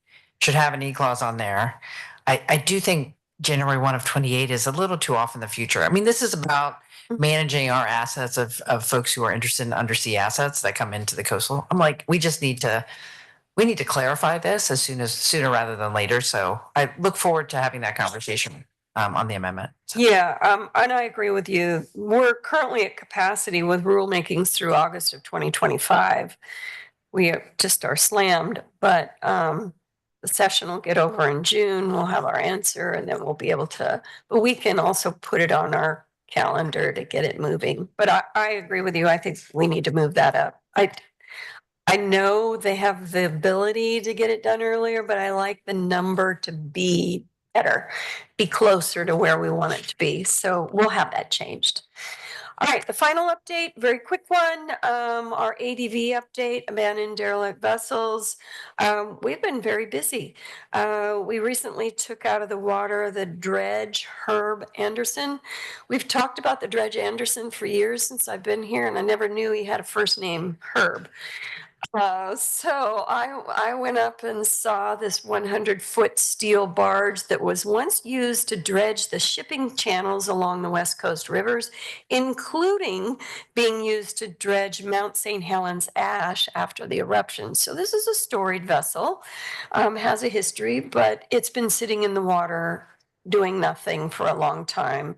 should have an E-clause on there. I do think January 1 of 28 is a little too off in the future. I mean, this is about managing our assets of folks who are interested in undersea assets that come into the coastal. I'm like, we need to clarify this sooner rather than later. So I look forward to having that conversation on the amendment. So. Yeah, and I agree with you. We're currently at capacity with rulemakings through August of 2025. We just are slammed, but the session will get over in June. We'll have our answer and then we'll be able to, but we can also put it on our calendar to get it moving. But I agree with you. I think we need to move that up. I know they have the ability to get it done earlier, but I like the number to be better, be closer to where we want it to be. So we'll have that changed. All right, the final update, very quick one, our ADV update, abandoned derelict vessels. We've been very busy. We recently took out of the water the dredge Herb Anderson. We've talked about the dredge Anderson for years since I've been here, and I never knew he had a first name, Herb. So I went up and saw this 100-foot steel barge that was once used to dredge the shipping channels along the West Coast rivers, including being used to dredge Mount St. Helens ash after the eruption. So this is a storied vessel, has a history, but it's been sitting in the water doing nothing for a long time,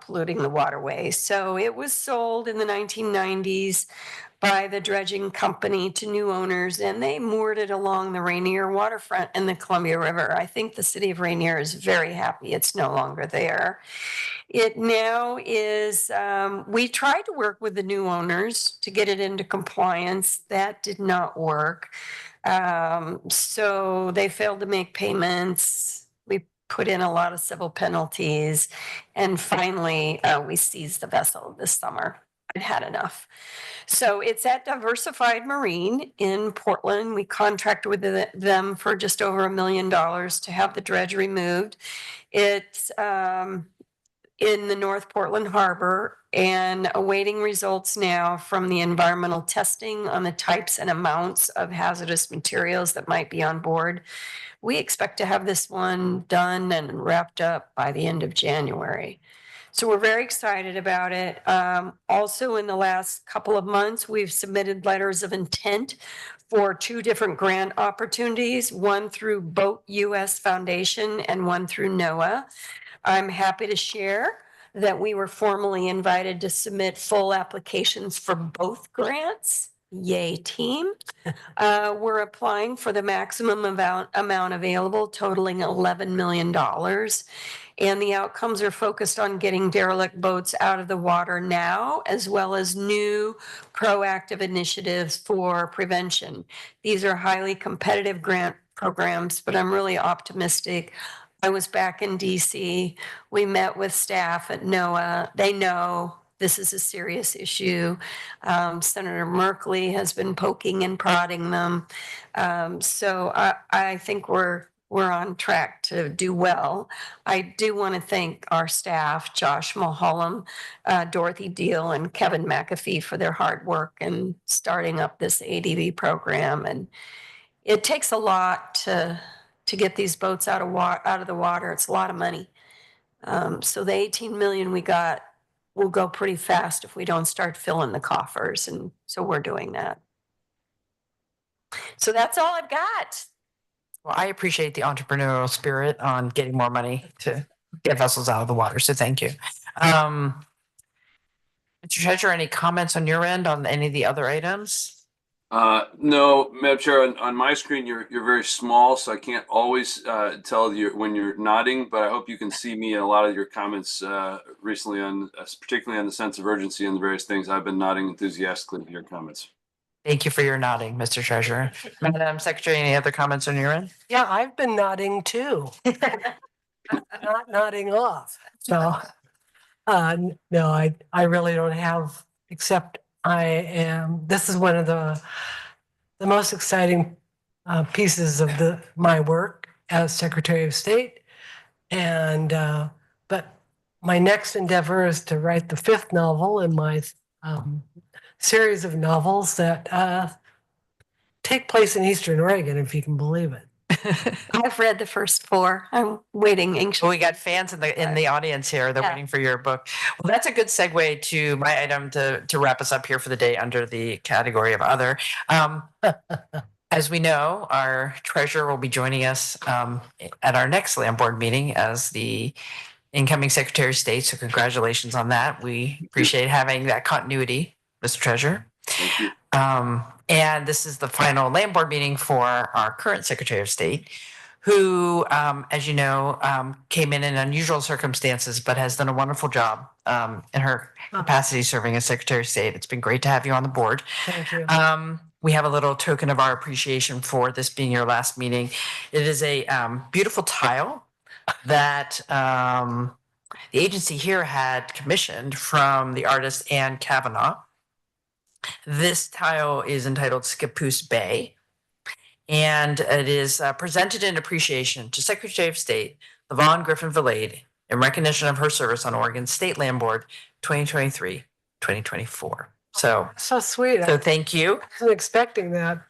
polluting the waterway. So it was sold in the 1990s by the dredging company to new owners, and they moored it along the Rainier waterfront and the Columbia River. I think the city of Rainier is very happy it's no longer there. It now is, we tried to work with the new owners to get it into compliance. That did not work. So they failed to make payments. We put in a lot of civil penalties. And finally, we seized the vessel this summer. I'd had enough. So it's at Diversified Marine in Portland. We contracted with them for just over $1 million to have the dredge removed. It's in the North Portland Harbor and awaiting results now from the environmental testing on the types and amounts of hazardous materials that might be on board. We expect to have this one done and wrapped up by the end of January. So we're very excited about it. Also, in the last couple of months, we've submitted letters of intent for 2 different grant opportunities, one through Boat US Foundation and one through NOAA. I'm happy to share that we were formally invited to submit full applications for both grants. Yay, team. We're applying for the maximum amount available, totaling $11 million. And the outcomes are focused on getting derelict boats out of the water now, as well as new proactive initiatives for prevention. These are highly competitive grant programs, but I'm really optimistic. I was back in DC. We met with staff at NOAA. They know this is a serious issue. Senator Merkley has been poking and prodding them. So I think we're on track to do well. I do want to thank our staff, Josh Mulholland, Dorothy Deal, and Kevin McAfee for their hard work in starting up this ADV program. And it takes a lot to get these boats out of the water. It's a lot of money. So the 18 million we got will go pretty fast if we don't start filling the coffers. And so we're doing that. So that's all I've got. Well, I appreciate the entrepreneurial spirit on getting more money to get vessels out of the water. So thank you. Mr. Treasurer, any comments on your end on any of the other items? No, Madam Chair, on my screen, you're very small, so I can't always tell you when you're nodding, but I hope you can see me in a lot of your comments recently particularly on the sense of urgency and the various things. I've been nodding enthusiastically to your comments. Thank you for your nodding, Mr. Treasurer. Madam Secretary, any other comments on your end? Yeah, I've been nodding too. Not nodding off. So, no, I really don't have, except this is one of the most exciting pieces of my work as Secretary of State. And but my next endeavor is to write the 5th novel in my series of novels that take place in Eastern Oregon, if you can believe it. I've read the first 4. I'm waiting anxiously. Well, we got fans in the audience here. They're Yeah. waiting for your book. Well, that's a good segue to my item to wrap us up here for the day under the category of other. As we know, our treasurer will be joining us at our next land board meeting as the incoming Secretary of State. So congratulations on that. We appreciate having that continuity, Mr. Treasurer. Thank you. And this is the final land board meeting for our current Secretary of State, who, as you know, came in unusual circumstances, but has done a wonderful job in her capacity serving as Secretary of State. It's been great to have you on the board. Thank you. We have a little token of our appreciation for this being your last meeting. It is a beautiful tile that the agency here had commissioned from the artist Anne Kavanaugh. This tile is entitled Scappoose Bay, and it is presented in appreciation to Secretary of State Yvonne Griffin Valade in recognition of her service on Oregon's State Land Board 2023-2024. So sweet. So I thank you. wasn't expecting that.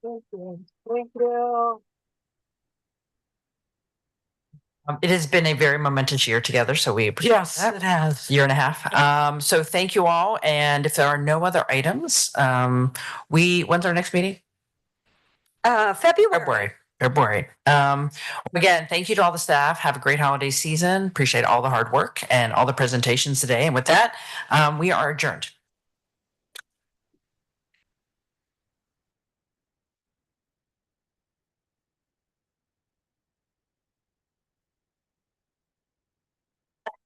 Thank you. Thank you. It has been a very momentous year together, so we appreciate Yes, that. it has. Year and a half. So thank you all. And if there are no other items, when's our next meeting? February. February. Again, thank you to all the staff. Have a great holiday season. Appreciate all the hard work and all the presentations today. And with that, we are adjourned.